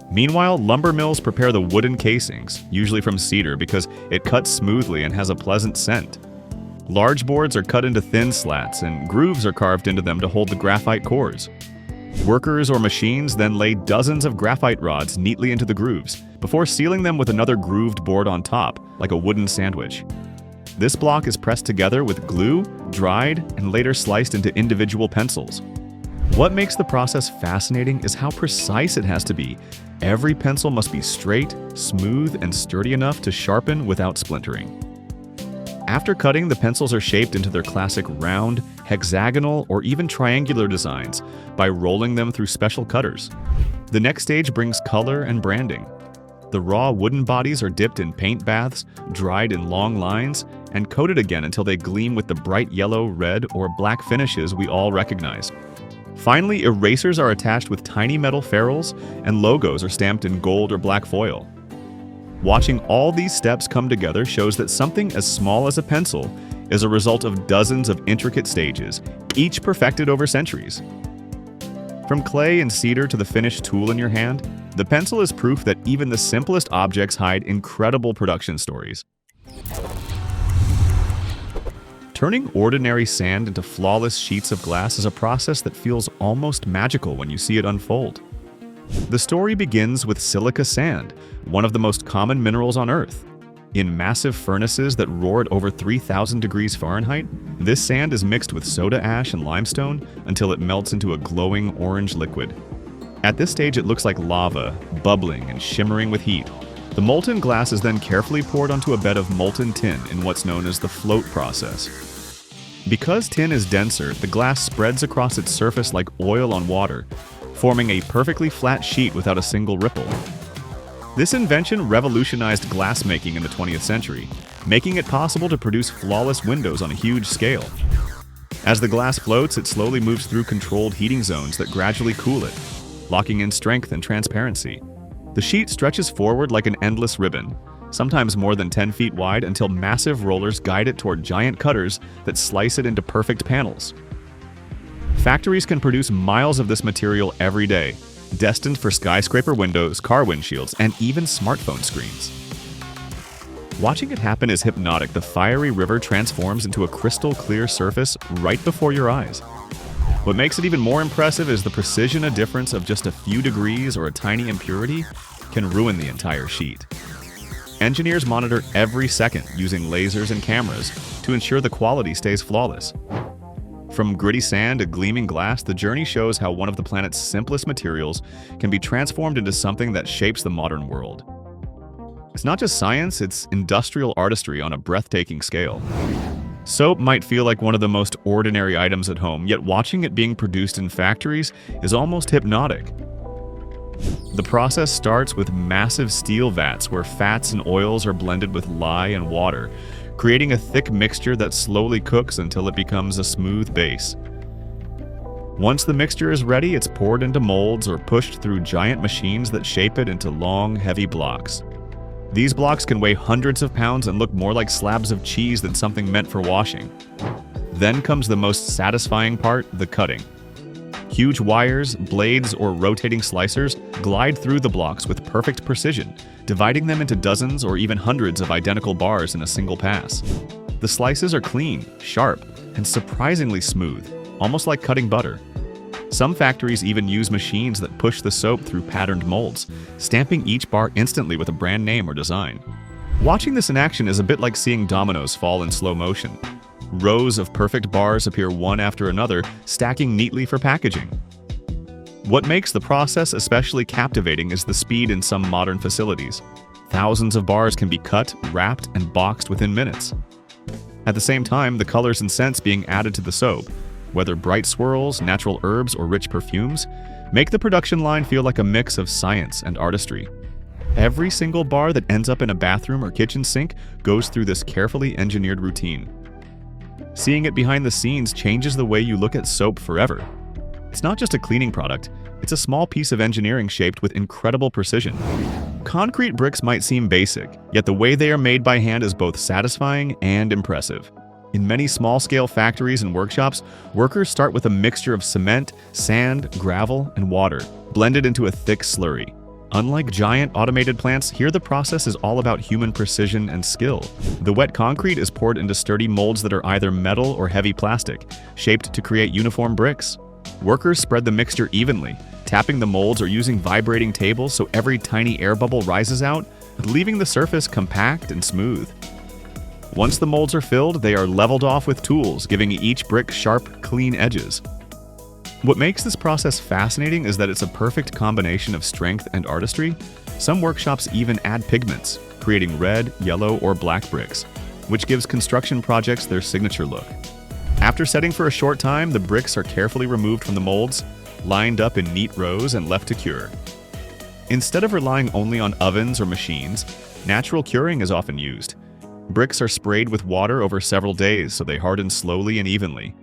Meanwhile, lumber mills prepare the wooden casings, usually from cedar because it cuts smoothly and has a pleasant scent. Large boards are cut into thin slats, and grooves are carved into them to hold the graphite cores. Workers or machines then lay dozens of graphite rods neatly into the grooves, before sealing them with another grooved board on top, like a wooden sandwich. This block is pressed together with glue, dried, and later sliced into individual pencils. What makes the process fascinating is how precise it has to be. Every pencil must be straight, smooth, and sturdy enough to sharpen without splintering. After cutting, the pencils are shaped into their classic round, hexagonal, or even triangular designs by rolling them through special cutters. The next stage brings color and branding. The raw wooden bodies are dipped in paint baths, dried in long lines, and coated again until they gleam with the bright yellow, red, or black finishes we all recognize. Finally, erasers are attached with tiny metal ferrules, and logos are stamped in gold or black foil. Watching all these steps come together shows that something as small as a pencil is a result of dozens of intricate stages, each perfected over centuries. From clay and cedar to the finished tool in your hand, the pencil is proof that even the simplest objects hide incredible production stories. Turning ordinary sand into flawless sheets of glass is a process that feels almost magical when you see it unfold. The story begins with silica sand, one of the most common minerals on Earth. In massive furnaces that roar at over 3,000 degrees Fahrenheit, this sand is mixed with soda ash and limestone until it melts into a glowing orange liquid. At this stage, it looks like lava, bubbling and shimmering with heat. The molten glass is then carefully poured onto a bed of molten tin in what's known as the float process. Because tin is denser, the glass spreads across its surface like oil on water, forming a perfectly flat sheet without a single ripple. This invention revolutionized glassmaking in the 20th century, making it possible to produce flawless windows on a huge scale. As the glass floats, it slowly moves through controlled heating zones that gradually cool it, locking in strength and transparency. The sheet stretches forward like an endless ribbon, sometimes more than 10 feet wide, until massive rollers guide it toward giant cutters that slice it into perfect panels. Factories can produce miles of this material every day, destined for skyscraper windows, car windshields, and even smartphone screens. Watching it happen is hypnotic. The fiery river transforms into a crystal clear surface right before your eyes. What makes it even more impressive is the precision. A difference of just a few degrees or a tiny impurity can ruin the entire sheet. Engineers monitor every second using lasers and cameras to ensure the quality stays flawless. From gritty sand to gleaming glass, the journey shows how one of the planet's simplest materials can be transformed into something that shapes the modern world. It's not just science, it's industrial artistry on a breathtaking scale. Soap might feel like one of the most ordinary items at home, yet watching it being produced in factories is almost hypnotic. The process starts with massive steel vats where fats and oils are blended with lye and water, creating a thick mixture that slowly cooks until it becomes a smooth base. Once the mixture is ready, it's poured into molds or pushed through giant machines that shape it into long, heavy blocks. These blocks can weigh hundreds of pounds and look more like slabs of cheese than something meant for washing. Then comes the most satisfying part, the cutting. Huge wires, blades, or rotating slicers glide through the blocks with perfect precision, dividing them into dozens or even hundreds of identical bars in a single pass. The slices are clean, sharp, and surprisingly smooth, almost like cutting butter. Some factories even use machines that push the soap through patterned molds, stamping each bar instantly with a brand name or design. Watching this in action is a bit like seeing dominoes fall in slow motion. Rows of perfect bars appear one after another, stacking neatly for packaging. What makes the process especially captivating is the speed in some modern facilities. Thousands of bars can be cut, wrapped, and boxed within minutes. At the same time, the colors and scents being added to the soap, whether bright swirls, natural herbs, or rich perfumes, make the production line feel like a mix of science and artistry. Every single bar that ends up in a bathroom or kitchen sink goes through this carefully engineered routine. Seeing it behind the scenes changes the way you look at soap forever. It's not just a cleaning product, it's a small piece of engineering shaped with incredible precision. Concrete bricks might seem basic, yet the way they are made by hand is both satisfying and impressive. In many small-scale factories and workshops, workers start with a mixture of cement, sand, gravel, and water, blended into a thick slurry. Unlike giant automated plants, here the process is all about human precision and skill. The wet concrete is poured into sturdy molds that are either metal or heavy plastic, shaped to create uniform bricks. Workers spread the mixture evenly, tapping the molds or using vibrating tables so every tiny air bubble rises out, leaving the surface compact and smooth. Once the molds are filled, they are leveled off with tools, giving each brick sharp, clean edges. What makes this process fascinating is that it's a perfect combination of strength and artistry. Some workshops even add pigments, creating red, yellow, or black bricks, which gives construction projects their signature look. After setting for a short time, the bricks are carefully removed from the molds, lined up in neat rows, and left to cure. Instead of relying only on ovens or machines, natural curing is often used. Bricks are sprayed with water over several days so they harden slowly and evenly.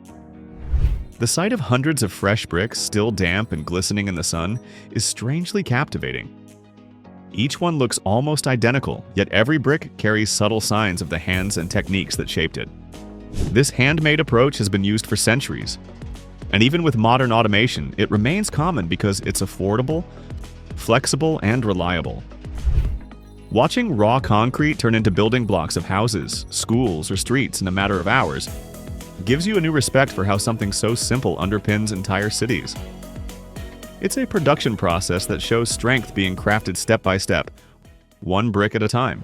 The sight of hundreds of fresh bricks, still damp and glistening in the sun, is strangely captivating. Each one looks almost identical, yet every brick carries subtle signs of the hands and techniques that shaped it. This handmade approach has been used for centuries. And even with modern automation, it remains common because it's affordable, flexible, and reliable. Watching raw concrete turn into building blocks of houses, schools, or streets in a matter of hours gives you a new respect for how something so simple underpins entire cities. It's a production process that shows strength being crafted step by step, one brick at a time.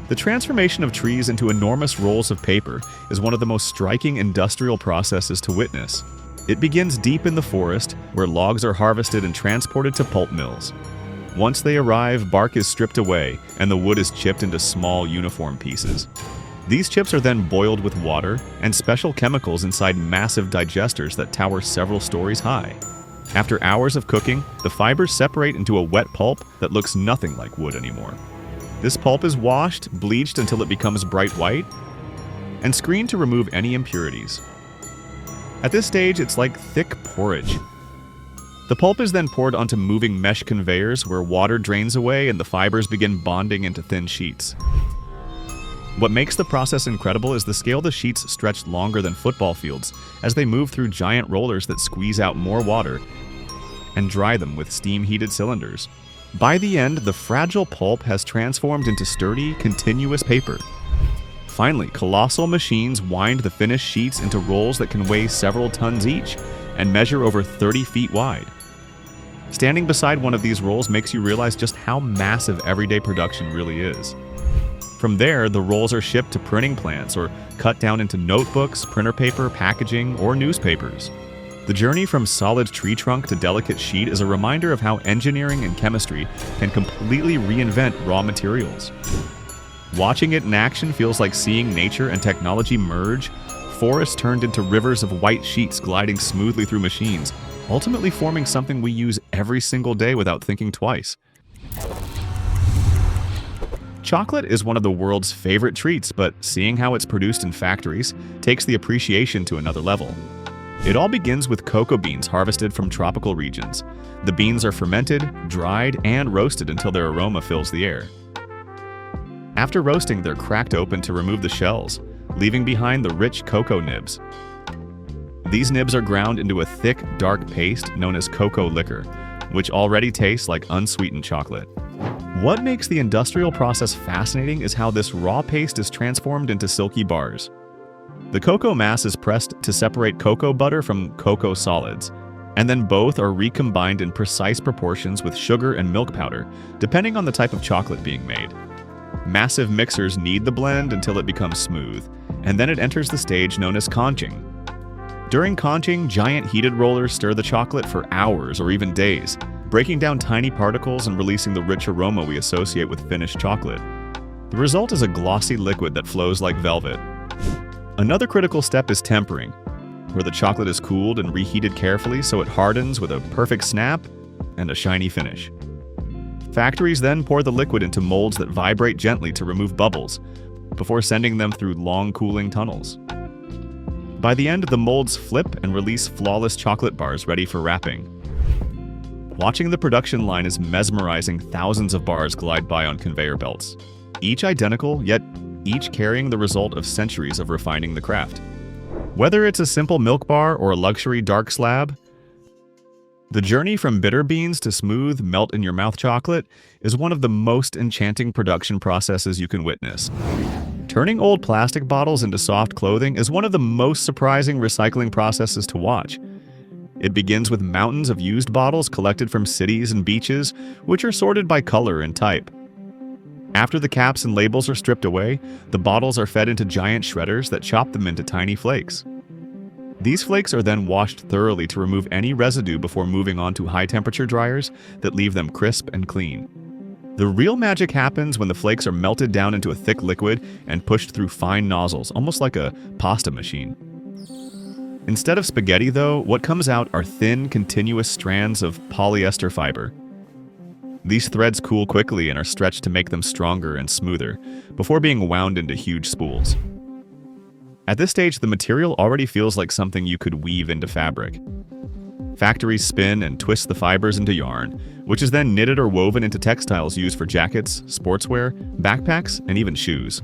The transformation of trees into enormous rolls of paper is one of the most striking industrial processes to witness. It begins deep in the forest, where logs are harvested and transported to pulp mills. Once they arrive, bark is stripped away, and the wood is chipped into small, uniform pieces. These chips are then boiled with water and special chemicals inside massive digesters that tower several stories high. After hours of cooking, the fibers separate into a wet pulp that looks nothing like wood anymore. This pulp is washed, bleached until it becomes bright white, and screened to remove any impurities. At this stage, it's like thick porridge. The pulp is then poured onto moving mesh conveyors where water drains away and the fibers begin bonding into thin sheets. What makes the process incredible is the scale. The sheets stretch longer than football fields as they move through giant rollers that squeeze out more water and dry them with steam-heated cylinders. By the end, the fragile pulp has transformed into sturdy, continuous paper. Finally, colossal machines wind the finished sheets into rolls that can weigh several tons each and measure over 30 feet wide. Standing beside one of these rolls makes you realize just how massive everyday production really is. From there, the rolls are shipped to printing plants or cut down into notebooks, printer paper, packaging, or newspapers. The journey from solid tree trunk to delicate sheet is a reminder of how engineering and chemistry can completely reinvent raw materials. Watching it in action feels like seeing nature and technology merge, forests turned into rivers of white sheets gliding smoothly through machines, ultimately forming something we use every single day without thinking twice. Chocolate is one of the world's favorite treats, but seeing how it's produced in factories takes the appreciation to another level. It all begins with cocoa beans harvested from tropical regions. The beans are fermented, dried, and roasted until their aroma fills the air. After roasting, they're cracked open to remove the shells, leaving behind the rich cocoa nibs. These nibs are ground into a thick, dark paste known as cocoa liquor, which already tastes like unsweetened chocolate. What makes the industrial process fascinating is how this raw paste is transformed into silky bars. The cocoa mass is pressed to separate cocoa butter from cocoa solids, and then both are recombined in precise proportions with sugar and milk powder, depending on the type of chocolate being made. Massive mixers knead the blend until it becomes smooth, and then it enters the stage known as conching. During conching, giant heated rollers stir the chocolate for hours or even days, breaking down tiny particles and releasing the rich aroma we associate with finished chocolate. The result is a glossy liquid that flows like velvet. Another critical step is tempering, where the chocolate is cooled and reheated carefully so it hardens with a perfect snap and a shiny finish. Factories then pour the liquid into molds that vibrate gently to remove bubbles, before sending them through long cooling tunnels. By the end, the molds flip and release flawless chocolate bars ready for wrapping. Watching the production line is mesmerizing. Thousands of bars glide by on conveyor belts, each identical, yet each carrying the result of centuries of refining the craft. Whether it's a simple milk bar or a luxury dark slab, the journey from bitter beans to smooth, melt-in-your-mouth chocolate is one of the most enchanting production processes you can witness. Turning old plastic bottles into soft clothing is one of the most surprising recycling processes to watch. It begins with mountains of used bottles collected from cities and beaches, which are sorted by color and type. After the caps and labels are stripped away, the bottles are fed into giant shredders that chop them into tiny flakes. These flakes are then washed thoroughly to remove any residue before moving on to high-temperature dryers that leave them crisp and clean. The real magic happens when the flakes are melted down into a thick liquid and pushed through fine nozzles, almost like a pasta machine. Instead of spaghetti, though, what comes out are thin, continuous strands of polyester fiber. These threads cool quickly and are stretched to make them stronger and smoother, before being wound into huge spools. At this stage, the material already feels like something you could weave into fabric. Factories spin and twist the fibers into yarn, which is then knitted or woven into textiles used for jackets, sportswear, backpacks, and even shoes.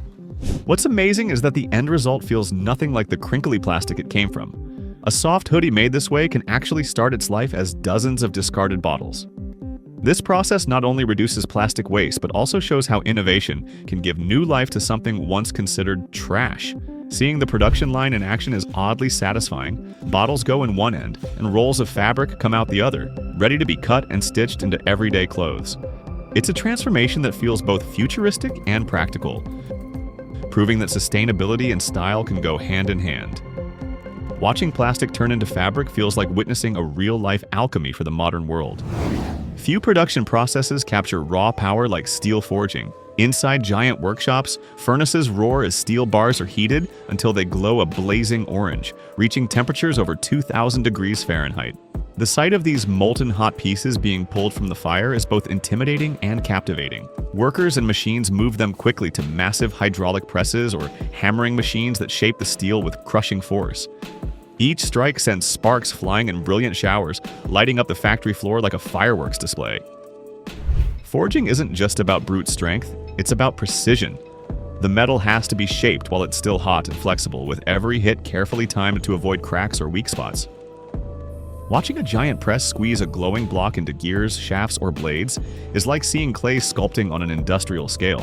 What's amazing is that the end result feels nothing like the crinkly plastic it came from. A soft hoodie made this way can actually start its life as dozens of discarded bottles. This process not only reduces plastic waste, but also shows how innovation can give new life to something once considered trash. Seeing the production line in action is oddly satisfying. Bottles go in one end, and rolls of fabric come out the other, ready to be cut and stitched into everyday clothes. It's a transformation that feels both futuristic and practical, proving that sustainability and style can go hand in hand. Watching plastic turn into fabric feels like witnessing a real-life alchemy for the modern world. Few production processes capture raw power like steel forging. Inside giant workshops, furnaces roar as steel bars are heated until they glow a blazing orange, reaching temperatures over 2,000 degrees Fahrenheit. The sight of these molten hot pieces being pulled from the fire is both intimidating and captivating. Workers and machines move them quickly to massive hydraulic presses or hammering machines that shape the steel with crushing force. Each strike sends sparks flying in brilliant showers, lighting up the factory floor like a fireworks display. Forging isn't just about brute strength, it's about precision. The metal has to be shaped while it's still hot and flexible, with every hit carefully timed to avoid cracks or weak spots. Watching a giant press squeeze a glowing block into gears, shafts, or blades is like seeing clay sculpting on an industrial scale.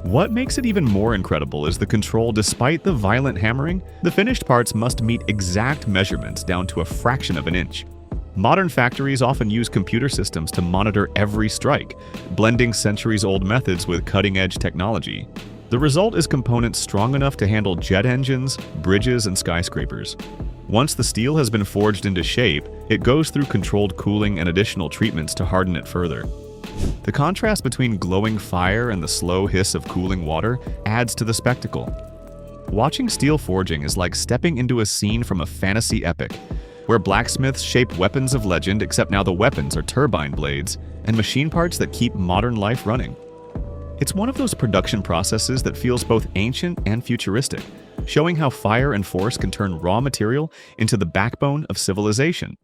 What makes it even more incredible is the control. Despite the violent hammering, the finished parts must meet exact measurements down to a fraction of an inch. Modern factories often use computer systems to monitor every strike, blending centuries-old methods with cutting-edge technology. The result is components strong enough to handle jet engines, bridges, and skyscrapers. Once the steel has been forged into shape, it goes through controlled cooling and additional treatments to harden it further. The contrast between glowing fire and the slow hiss of cooling water adds to the spectacle. Watching steel forging is like stepping into a scene from a fantasy epic, where blacksmiths shape weapons of legend, except now the weapons are turbine blades and machine parts that keep modern life running. It's one of those production processes that feels both ancient and futuristic, showing how fire and force can turn raw material into the backbone of civilization.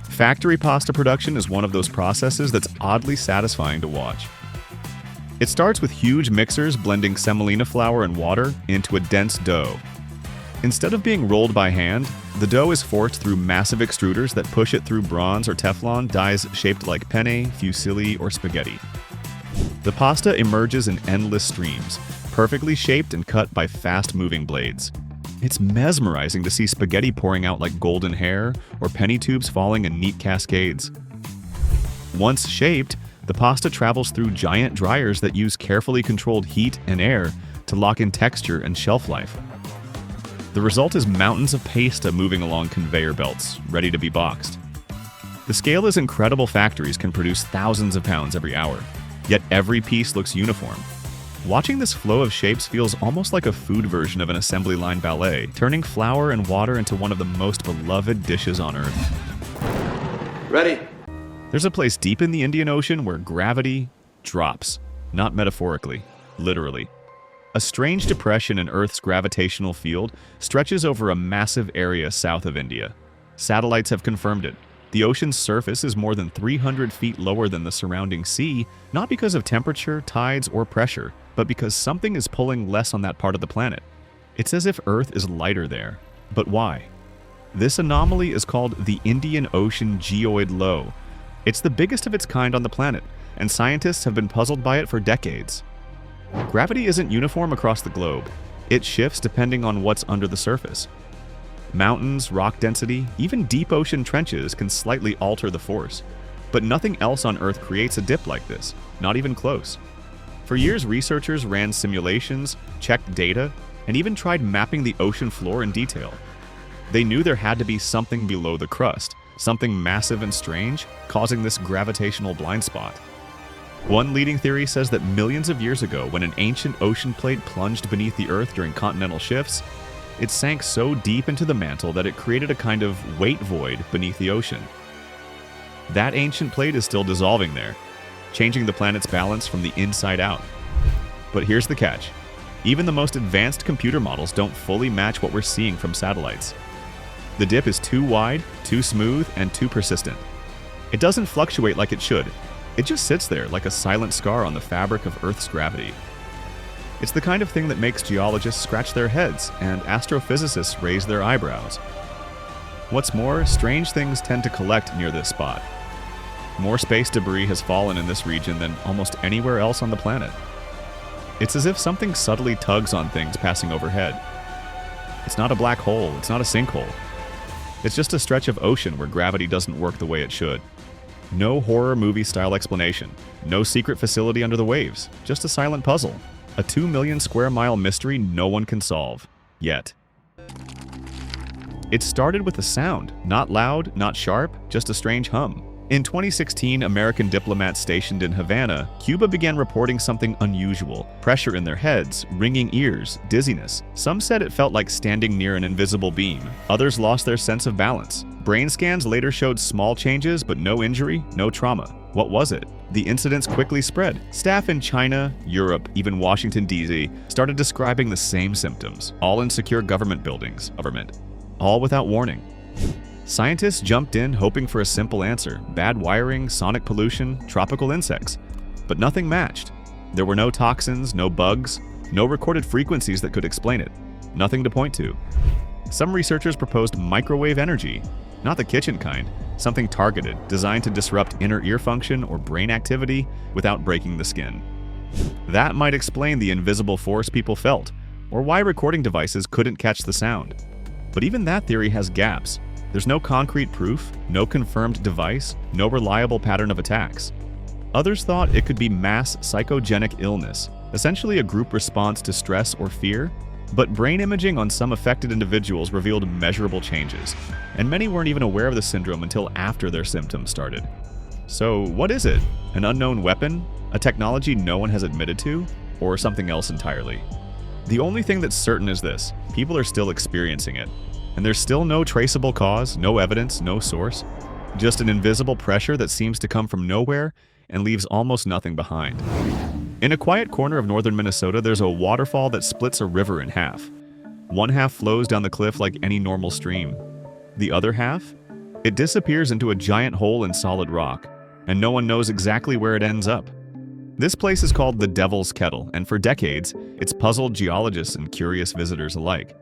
Factory pasta production is one of those processes that's oddly satisfying to watch. It starts with huge mixers blending semolina flour and water into a dense dough. Instead of being rolled by hand, the dough is forced through massive extruders that push it through bronze or Teflon dies shaped like penne, fusilli, or spaghetti. The pasta emerges in endless streams, perfectly shaped and cut by fast-moving blades. It's mesmerizing to see spaghetti pouring out like golden hair or penny tubes falling in neat cascades. Once shaped, the pasta travels through giant dryers that use carefully controlled heat and air to lock in texture and shelf life. The result is mountains of pasta moving along conveyor belts, ready to be boxed. The scale is incredible. Factories can produce thousands of pounds every hour, yet every piece looks uniform. Watching this flow of shapes feels almost like a food version of an assembly line ballet, turning flour and water into one of the most beloved dishes on Earth. Ready? There's a place deep in the Indian Ocean where gravity drops, not metaphorically, literally. A strange depression in Earth's gravitational field stretches over a massive area south of India. Satellites have confirmed it. The ocean's surface is more than 300 feet lower than the surrounding sea, not because of temperature, tides, or pressure, but because something is pulling less on that part of the planet. It's as if Earth is lighter there. But why? This anomaly is called the Indian Ocean Geoid Low. It's the biggest of its kind on the planet, and scientists have been puzzled by it for decades. Gravity isn't uniform across the globe. It shifts depending on what's under the surface. Mountains, rock density, even deep ocean trenches can slightly alter the force. But nothing else on Earth creates a dip like this, not even close. For years, researchers ran simulations, checked data, and even tried mapping the ocean floor in detail. They knew there had to be something below the crust, something massive and strange, causing this gravitational blind spot. One leading theory says that millions of years ago, when an ancient ocean plate plunged beneath the Earth during continental shifts, it sank so deep into the mantle that it created a kind of weight void beneath the ocean. That ancient plate is still dissolving there, changing the planet's balance from the inside out. But here's the catch. Even the most advanced computer models don't fully match what we're seeing from satellites. The dip is too wide, too smooth, and too persistent. It doesn't fluctuate like it should. It just sits there like a silent scar on the fabric of Earth's gravity. It's the kind of thing that makes geologists scratch their heads and astrophysicists raise their eyebrows. What's more, strange things tend to collect near this spot. More space debris has fallen in this region than almost anywhere else on the planet. It's as if something subtly tugs on things passing overhead. It's not a black hole, it's not a sinkhole. It's just a stretch of ocean where gravity doesn't work the way it should. No horror movie-style explanation. No secret facility under the waves. Just a silent puzzle. A 2 million square mile mystery no one can solve. Yet. It started with a sound. Not loud, not sharp, just a strange hum. In 2016, American diplomats stationed in Havana, Cuba began reporting something unusual. Pressure in their heads, ringing ears, dizziness. Some said it felt like standing near an invisible beam. Others lost their sense of balance. Brain scans later showed small changes, but no injury, no trauma. What was it? The incidents quickly spread. Staff in China, Europe, even Washington, D.C. started describing the same symptoms, all in secure government buildings, all without warning. Scientists jumped in hoping for a simple answer: bad wiring, sonic pollution, tropical insects. But nothing matched. There were no toxins, no bugs, no recorded frequencies that could explain it. Nothing to point to. Some researchers proposed microwave energy, not the kitchen kind, something targeted, designed to disrupt inner ear function or brain activity without breaking the skin. That might explain the invisible force people felt, or why recording devices couldn't catch the sound. But even that theory has gaps. There's no concrete proof, no confirmed device, no reliable pattern of attacks. Others thought it could be mass psychogenic illness, essentially a group response to stress or fear, but brain imaging on some affected individuals revealed measurable changes, and many weren't even aware of the syndrome until after their symptoms started. So what is it? An unknown weapon? A technology no one has admitted to? Or something else entirely? The only thing that's certain is this: people are still experiencing it. And there's still no traceable cause, no evidence, no source. Just an invisible pressure that seems to come from nowhere and leaves almost nothing behind. In a quiet corner of northern Minnesota, there's a waterfall that splits a river in half. One half flows down the cliff like any normal stream. The other half? It disappears into a giant hole in solid rock, and no one knows exactly where it ends up. This place is called the Devil's Kettle, and for decades, it's puzzled geologists and curious visitors alike.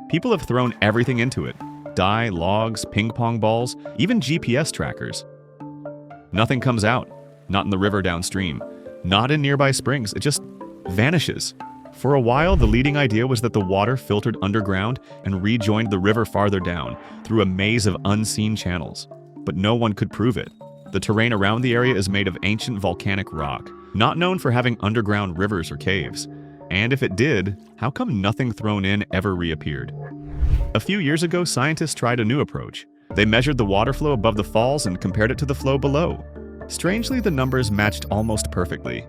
People have thrown everything into it: dye, logs, ping pong balls, even GPS trackers. Nothing comes out, not in the river downstream, not in nearby springs. It just vanishes. For a while, the leading idea was that the water filtered underground and rejoined the river farther down, through a maze of unseen channels. But no one could prove it. The terrain around the area is made of ancient volcanic rock, not known for having underground rivers or caves. And if it did, how come nothing thrown in ever reappeared? A few years ago, scientists tried a new approach. They measured the water flow above the falls and compared it to the flow below. Strangely, the numbers matched almost perfectly,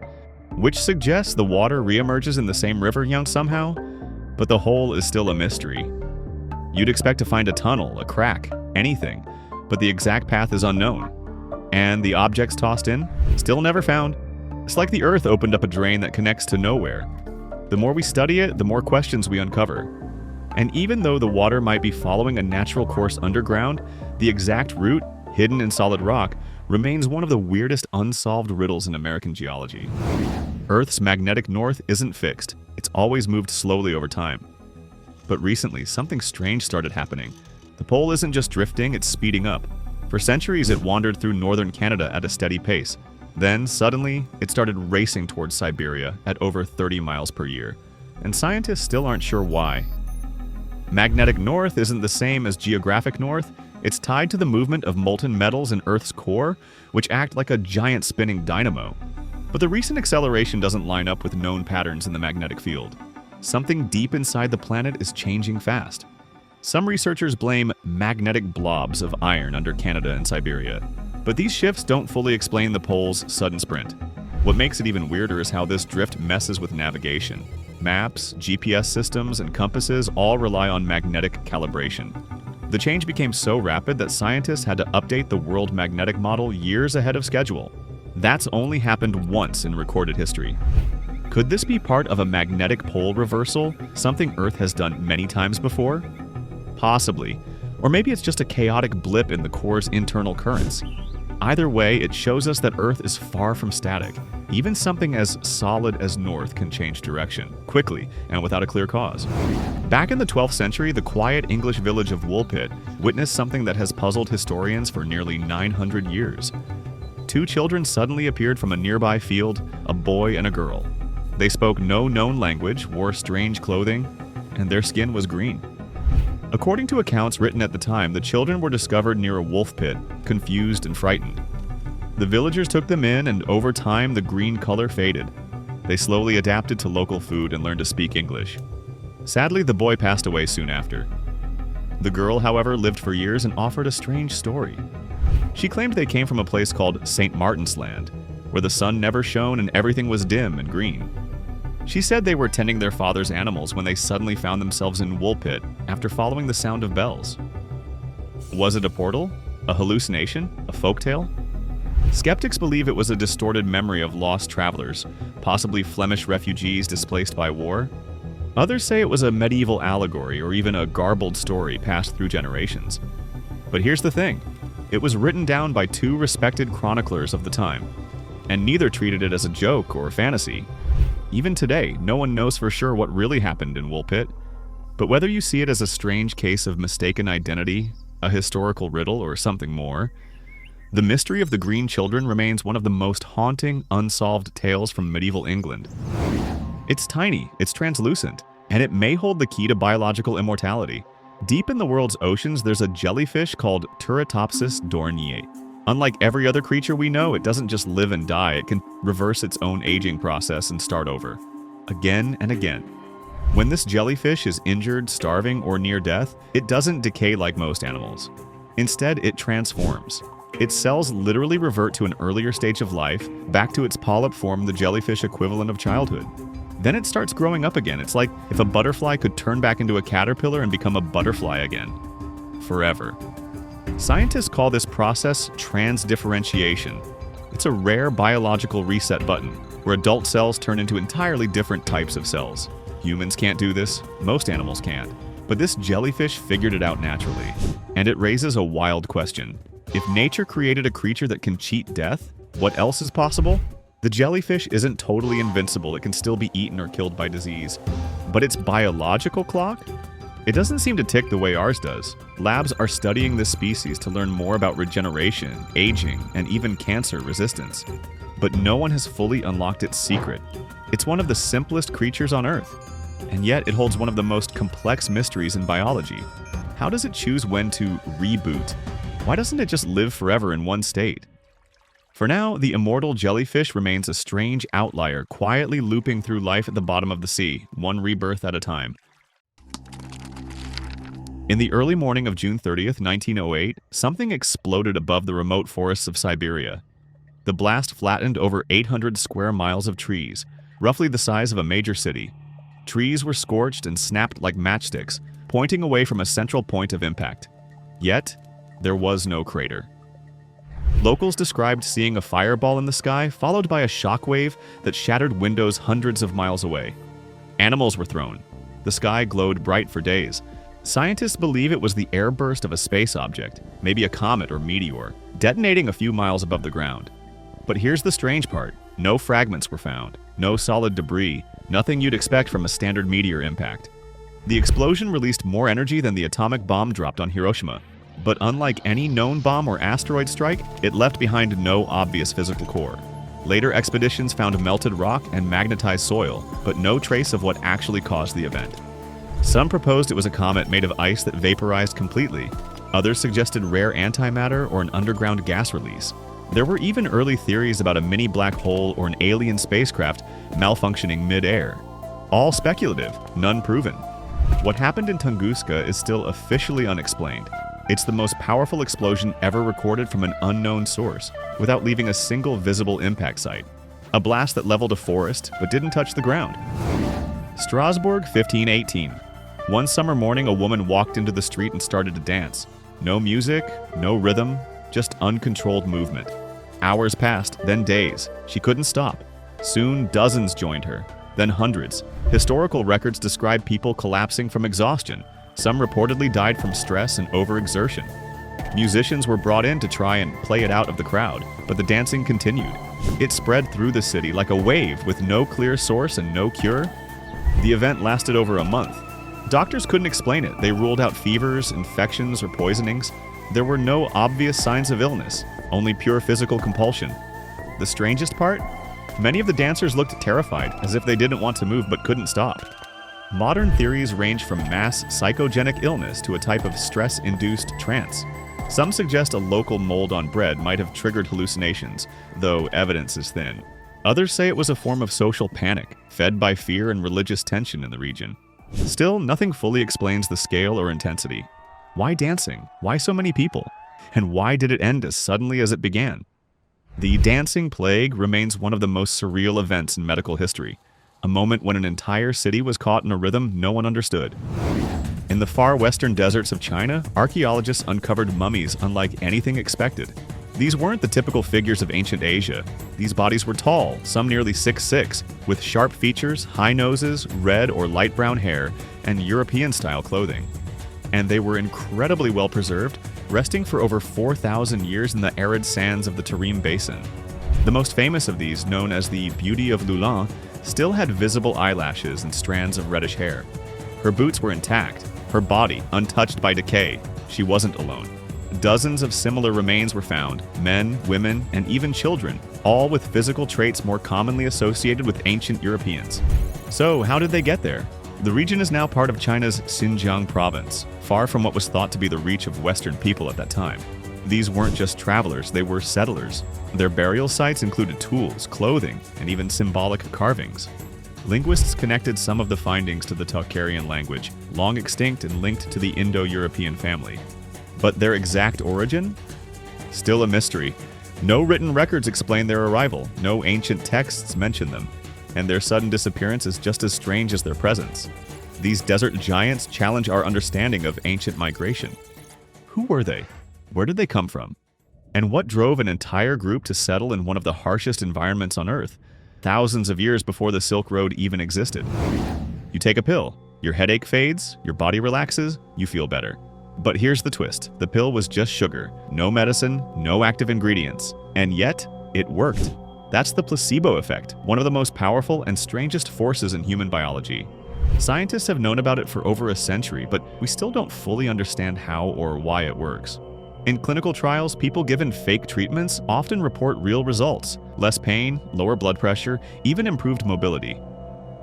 which suggests the water reemerges in the same river somehow, but the hole is still a mystery. You'd expect to find a tunnel, a crack, anything, but the exact path is unknown. And the objects tossed in? Still never found. It's like the Earth opened up a drain that connects to nowhere. The more we study it, the more questions we uncover. And even though the water might be following a natural course underground, the exact route, hidden in solid rock, remains one of the weirdest unsolved riddles in American geology. Earth's magnetic north isn't fixed. It's always moved slowly over time. But recently, something strange started happening. The pole isn't just drifting, it's speeding up. For centuries, it wandered through northern Canada at a steady pace. Then, suddenly, it started racing towards Siberia at over 30 miles per year, and scientists still aren't sure why. Magnetic north isn't the same as geographic north. It's tied to the movement of molten metals in Earth's core, which act like a giant spinning dynamo. But the recent acceleration doesn't line up with known patterns in the magnetic field. Something deep inside the planet is changing fast. Some researchers blame magnetic blobs of iron under Canada and Siberia. But these shifts don't fully explain the pole's sudden sprint. What makes it even weirder is how this drift messes with navigation. Maps, GPS systems, and compasses all rely on magnetic calibration. The change became so rapid that scientists had to update the world magnetic model years ahead of schedule. That's only happened once in recorded history. Could this be part of a magnetic pole reversal, something Earth has done many times before? Possibly. Or maybe it's just a chaotic blip in the core's internal currents. Either way, it shows us that Earth is far from static. Even something as solid as north can change direction, quickly and without a clear cause. Back in the 12th century, the quiet English village of Woolpit witnessed something that has puzzled historians for nearly 900 years. Two children suddenly appeared from a nearby field, a boy and a girl. They spoke no known language, wore strange clothing, and their skin was green. According to accounts written at the time, the children were discovered near a wolf pit, confused and frightened. The villagers took them in, and over time the green color faded. They slowly adapted to local food and learned to speak English. Sadly, the boy passed away soon after. The girl, however, lived for years and offered a strange story. She claimed they came from a place called St. Martin's Land, where the sun never shone and everything was dim and green. She said they were tending their father's animals when they suddenly found themselves in Woolpit after following the sound of bells. Was it a portal? A hallucination? A folktale? Skeptics believe it was a distorted memory of lost travelers, possibly Flemish refugees displaced by war. Others say it was a medieval allegory or even a garbled story passed through generations. But here's the thing. It was written down by two respected chroniclers of the time, and neither treated it as a joke or a fantasy. Even today, no one knows for sure what really happened in Woolpit. But whether you see it as a strange case of mistaken identity, a historical riddle, or something more, the mystery of the green children remains one of the most haunting, unsolved tales from medieval England. It's tiny, it's translucent, and it may hold the key to biological immortality. Deep in the world's oceans, there's a jellyfish called Turritopsis dohrnii. Unlike every other creature we know, it doesn't just live and die, it can reverse its own aging process and start over. Again and again. When this jellyfish is injured, starving, or near death, it doesn't decay like most animals. Instead, it transforms. Its cells literally revert to an earlier stage of life, back to its polyp form, the jellyfish equivalent of childhood. Then it starts growing up again. It's like if a butterfly could turn back into a caterpillar and become a butterfly again. Forever. Scientists call this process transdifferentiation. It's a rare biological reset button, where adult cells turn into entirely different types of cells. Humans can't do this, most animals can't. But this jellyfish figured it out naturally. And it raises a wild question. If nature created a creature that can cheat death, what else is possible? The jellyfish isn't totally invincible, it can still be eaten or killed by disease. But its biological clock? It doesn't seem to tick the way ours does. Labs are studying this species to learn more about regeneration, aging, and even cancer resistance. But no one has fully unlocked its secret. It's one of the simplest creatures on Earth. And yet it holds one of the most complex mysteries in biology. How does it choose when to reboot? Why doesn't it just live forever in one state? For now, the immortal jellyfish remains a strange outlier, quietly looping through life at the bottom of the sea, one rebirth at a time. In the early morning of June 30th, 1908, something exploded above the remote forests of Siberia. The blast flattened over 800 square miles of trees, roughly the size of a major city. Trees were scorched and snapped like matchsticks, pointing away from a central point of impact. Yet, there was no crater. Locals described seeing a fireball in the sky, followed by a shockwave that shattered windows hundreds of miles away. Animals were thrown. The sky glowed bright for days. Scientists believe it was the airburst of a space object, maybe a comet or meteor, detonating a few miles above the ground. But here's the strange part. No fragments were found, no solid debris, nothing you'd expect from a standard meteor impact. The explosion released more energy than the atomic bomb dropped on Hiroshima. But unlike any known bomb or asteroid strike, it left behind no obvious physical core. Later expeditions found melted rock and magnetized soil, but no trace of what actually caused the event. Some proposed it was a comet made of ice that vaporized completely. Others suggested rare antimatter or an underground gas release. There were even early theories about a mini black hole or an alien spacecraft malfunctioning mid-air. All speculative, none proven. What happened in Tunguska is still officially unexplained. It's the most powerful explosion ever recorded from an unknown source, without leaving a single visible impact site. A blast that leveled a forest, but didn't touch the ground. Strasbourg, 1518. One summer morning, a woman walked into the street and started to dance. No music, no rhythm, just uncontrolled movement. Hours passed, then days. She couldn't stop. Soon, dozens joined her, then hundreds. Historical records describe people collapsing from exhaustion. Some reportedly died from stress and overexertion. Musicians were brought in to try and play it out of the crowd, but the dancing continued. It spread through the city like a wave with no clear source and no cure. The event lasted over a month. Doctors couldn't explain it. They ruled out fevers, infections, or poisonings. There were no obvious signs of illness, only pure physical compulsion. The strangest part? Many of the dancers looked terrified, as if they didn't want to move but couldn't stop. Modern theories range from mass psychogenic illness to a type of stress-induced trance. Some suggest a local mold on bread might have triggered hallucinations, though evidence is thin. Others say it was a form of social panic, fed by fear and religious tension in the region. Still, nothing fully explains the scale or intensity. Why dancing? Why so many people? And why did it end as suddenly as it began? The dancing plague remains one of the most surreal events in medical history, a moment when an entire city was caught in a rhythm no one understood. In the far western deserts of China, archaeologists uncovered mummies unlike anything expected. These weren't the typical figures of ancient Asia. These bodies were tall, some nearly 6'6", with sharp features, high noses, red or light brown hair, and European-style clothing. And they were incredibly well preserved, resting for over 4,000 years in the arid sands of the Tarim Basin. The most famous of these, known as the Beauty of Loulan, still had visible eyelashes and strands of reddish hair. Her boots were intact, her body untouched by decay. She wasn't alone. Dozens of similar remains were found, men, women, and even children, all with physical traits more commonly associated with ancient Europeans. So, how did they get there? The region is now part of China's Xinjiang province, far from what was thought to be the reach of Western people at that time. These weren't just travelers, they were settlers. Their burial sites included tools, clothing, and even symbolic carvings. Linguists connected some of the findings to the Tocharian language, long extinct and linked to the Indo-European family. But their exact origin? Still a mystery. No written records explain their arrival, no ancient texts mention them, and their sudden disappearance is just as strange as their presence. These desert giants challenge our understanding of ancient migration. Who were they? Where did they come from? And what drove an entire group to settle in one of the harshest environments on Earth, thousands of years before the Silk Road even existed? You take a pill, your headache fades, your body relaxes, you feel better. But here's the twist. The pill was just sugar, no medicine, no active ingredients, and yet it worked. That's the placebo effect, one of the most powerful and strangest forces in human biology. Scientists have known about it for over a century, but we still don't fully understand how or why it works. In clinical trials, people given fake treatments often report real results: less pain, lower blood pressure, even improved mobility.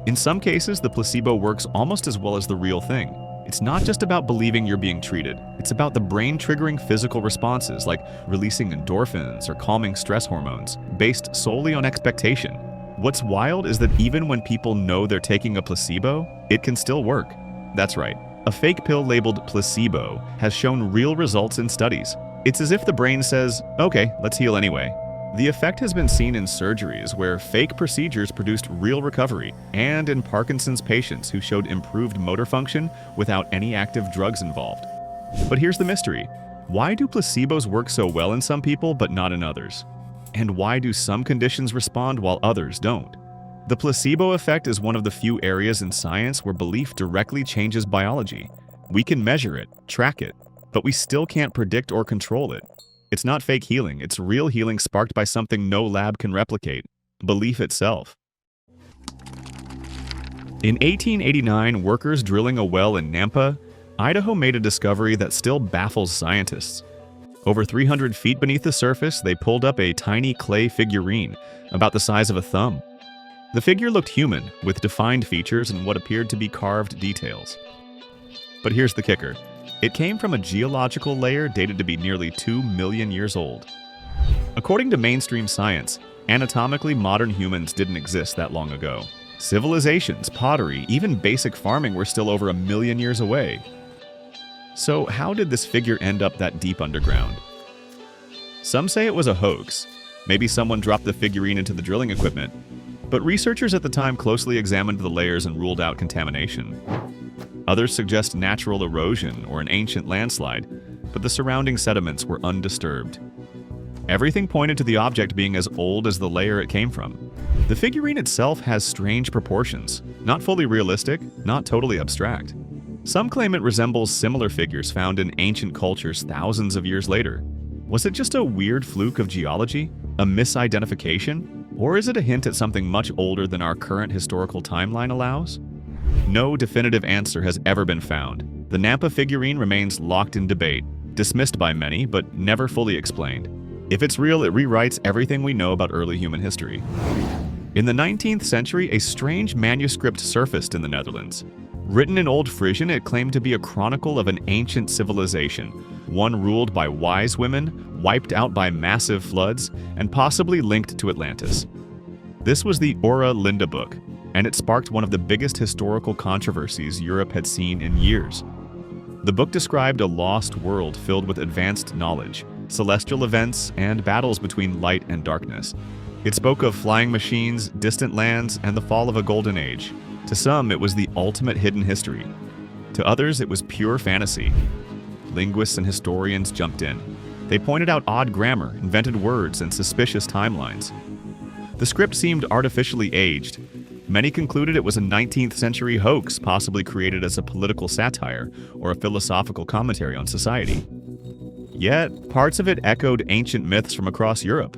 In some cases, the placebo works almost as well as the real thing. It's not just about believing you're being treated. It's about the brain-triggering physical responses like releasing endorphins or calming stress hormones, based solely on expectation. What's wild is that even when people know they're taking a placebo, it can still work. That's right. A fake pill labeled placebo has shown real results in studies. It's as if the brain says, okay, let's heal anyway. The effect has been seen in surgeries where fake procedures produced real recovery, and in Parkinson's patients who showed improved motor function without any active drugs involved. But here's the mystery. Why do placebos work so well in some people but not in others? And why do some conditions respond while others don't? The placebo effect is one of the few areas in science where belief directly changes biology. We can measure it, track it, but we still can't predict or control it. It's not fake healing, it's real healing sparked by something no lab can replicate: belief itself. In 1889, workers drilling a well in Nampa, Idaho made a discovery that still baffles scientists. Over 300 feet beneath the surface, they pulled up a tiny clay figurine, about the size of a thumb. The figure looked human, with defined features and what appeared to be carved details. But here's the kicker. It came from a geological layer dated to be nearly 2 million years old. According to mainstream science, anatomically modern humans didn't exist that long ago. Civilizations, pottery, even basic farming were still over 1 million years away. So how did this figure end up that deep underground? Some say it was a hoax. Maybe someone dropped the figurine into the drilling equipment. But researchers at the time closely examined the layers and ruled out contamination. Others suggest natural erosion or an ancient landslide, but the surrounding sediments were undisturbed. Everything pointed to the object being as old as the layer it came from. The figurine itself has strange proportions, not fully realistic, not totally abstract. Some claim it resembles similar figures found in ancient cultures thousands of years later. Was it just a weird fluke of geology? A misidentification? Or is it a hint at something much older than our current historical timeline allows? No definitive answer has ever been found. The Nampa figurine remains locked in debate, dismissed by many, but never fully explained. If it's real, it rewrites everything we know about early human history. In the 19th century, a strange manuscript surfaced in the Netherlands. Written in Old Frisian, it claimed to be a chronicle of an ancient civilization, one ruled by wise women, wiped out by massive floods, and possibly linked to Atlantis. This was the Ora Linda book, and it sparked one of the biggest historical controversies Europe had seen in years. The book described a lost world filled with advanced knowledge, celestial events, and battles between light and darkness. It spoke of flying machines, distant lands, and the fall of a golden age. To some, it was the ultimate hidden history. To others, it was pure fantasy. Linguists and historians jumped in. They pointed out odd grammar, invented words, and suspicious timelines. The script seemed artificially aged. Many concluded it was a 19th century hoax, possibly created as a political satire or a philosophical commentary on society. Yet, parts of it echoed ancient myths from across Europe.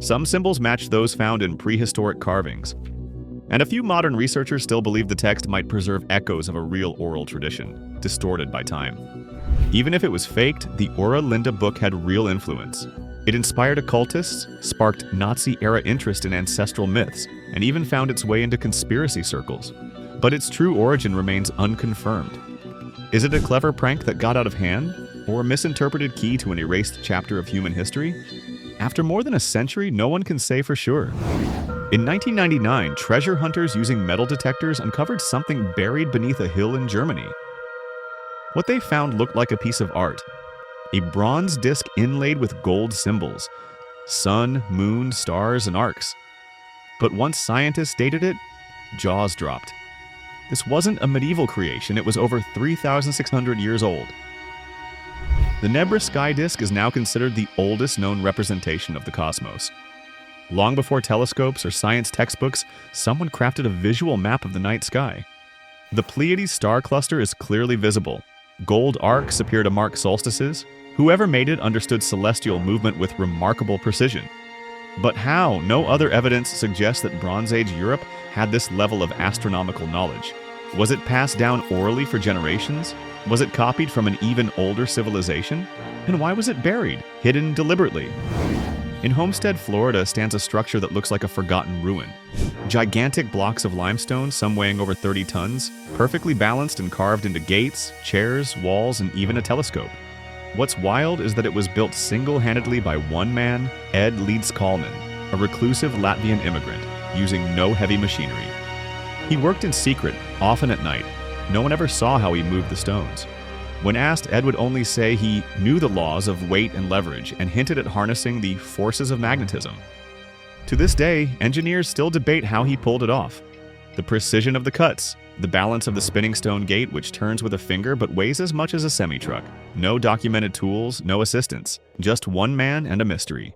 Some symbols matched those found in prehistoric carvings. And a few modern researchers still believe the text might preserve echoes of a real oral tradition, distorted by time. Even if it was faked, the Ora Linda book had real influence. It inspired occultists, sparked Nazi-era interest in ancestral myths, and even found its way into conspiracy circles. But its true origin remains unconfirmed. Is it a clever prank that got out of hand, or a misinterpreted key to an erased chapter of human history? After more than a century, no one can say for sure. In 1999, treasure hunters using metal detectors uncovered something buried beneath a hill in Germany. What they found looked like a piece of art. A bronze disc inlaid with gold symbols: sun, moon, stars, and arcs. But once scientists dated it, jaws dropped. This wasn't a medieval creation, it was over 3,600 years old. The Nebra sky disk is now considered the oldest known representation of the cosmos. Long before telescopes or science textbooks, someone crafted a visual map of the night sky. The Pleiades star cluster is clearly visible. Gold arcs appear to mark solstices. Whoever made it understood celestial movement with remarkable precision. But how? No other evidence suggests that Bronze Age Europe had this level of astronomical knowledge. Was it passed down orally for generations? Was it copied from an even older civilization? And why was it buried, hidden deliberately? In Homestead, Florida stands a structure that looks like a forgotten ruin. Gigantic blocks of limestone, some weighing over 30 tons, perfectly balanced and carved into gates, chairs, walls, and even a telescope. What's wild is that it was built single-handedly by one man, Ed Leeds-Kalman, a reclusive Latvian immigrant, using no heavy machinery. He worked in secret, often at night. No one ever saw how he moved the stones. When asked, Ed would only say he knew the laws of weight and leverage and hinted at harnessing the forces of magnetism. To this day, engineers still debate how he pulled it off. The precision of the cuts, the balance of the spinning stone gate which turns with a finger but weighs as much as a semi-truck. No documented tools, no assistants, just one man and a mystery.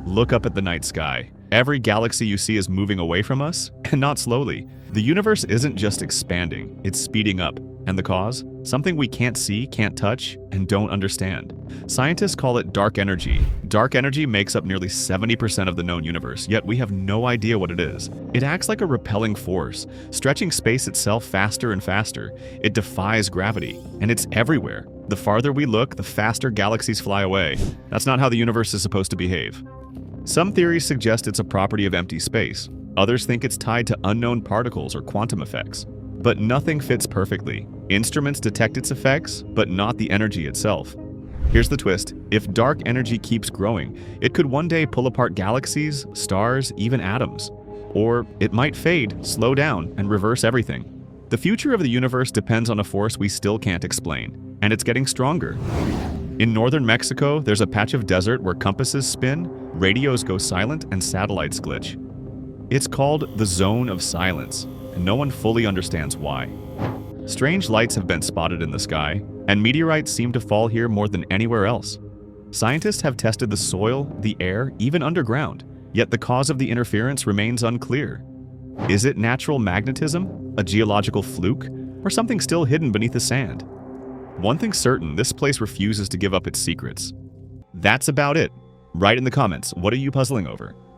Look up at the night sky. Every galaxy you see is moving away from us, and not slowly. The universe isn't just expanding, it's speeding up. And the cause? Something we can't see, can't touch, and don't understand. Scientists call it dark energy. Dark energy makes up nearly 70% of the known universe, yet we have no idea what it is. It acts like a repelling force, stretching space itself faster and faster. It defies gravity, and it's everywhere. The farther we look, the faster galaxies fly away. That's not how the universe is supposed to behave. Some theories suggest it's a property of empty space. Others think it's tied to unknown particles or quantum effects. But nothing fits perfectly. Instruments detect its effects, but not the energy itself. Here's the twist. If dark energy keeps growing, it could one day pull apart galaxies, stars, even atoms. Or it might fade, slow down, and reverse everything. The future of the universe depends on a force we still can't explain, and it's getting stronger. In northern Mexico, there's a patch of desert where compasses spin, radios go silent, and satellites glitch. It's called the Zone of Silence, and no one fully understands why. Strange lights have been spotted in the sky, and meteorites seem to fall here more than anywhere else. Scientists have tested the soil, the air, even underground, yet the cause of the interference remains unclear. Is it natural magnetism, a geological fluke, or something still hidden beneath the sand? One thing's certain, this place refuses to give up its secrets. That's about it. Write in the comments, what are you puzzling over?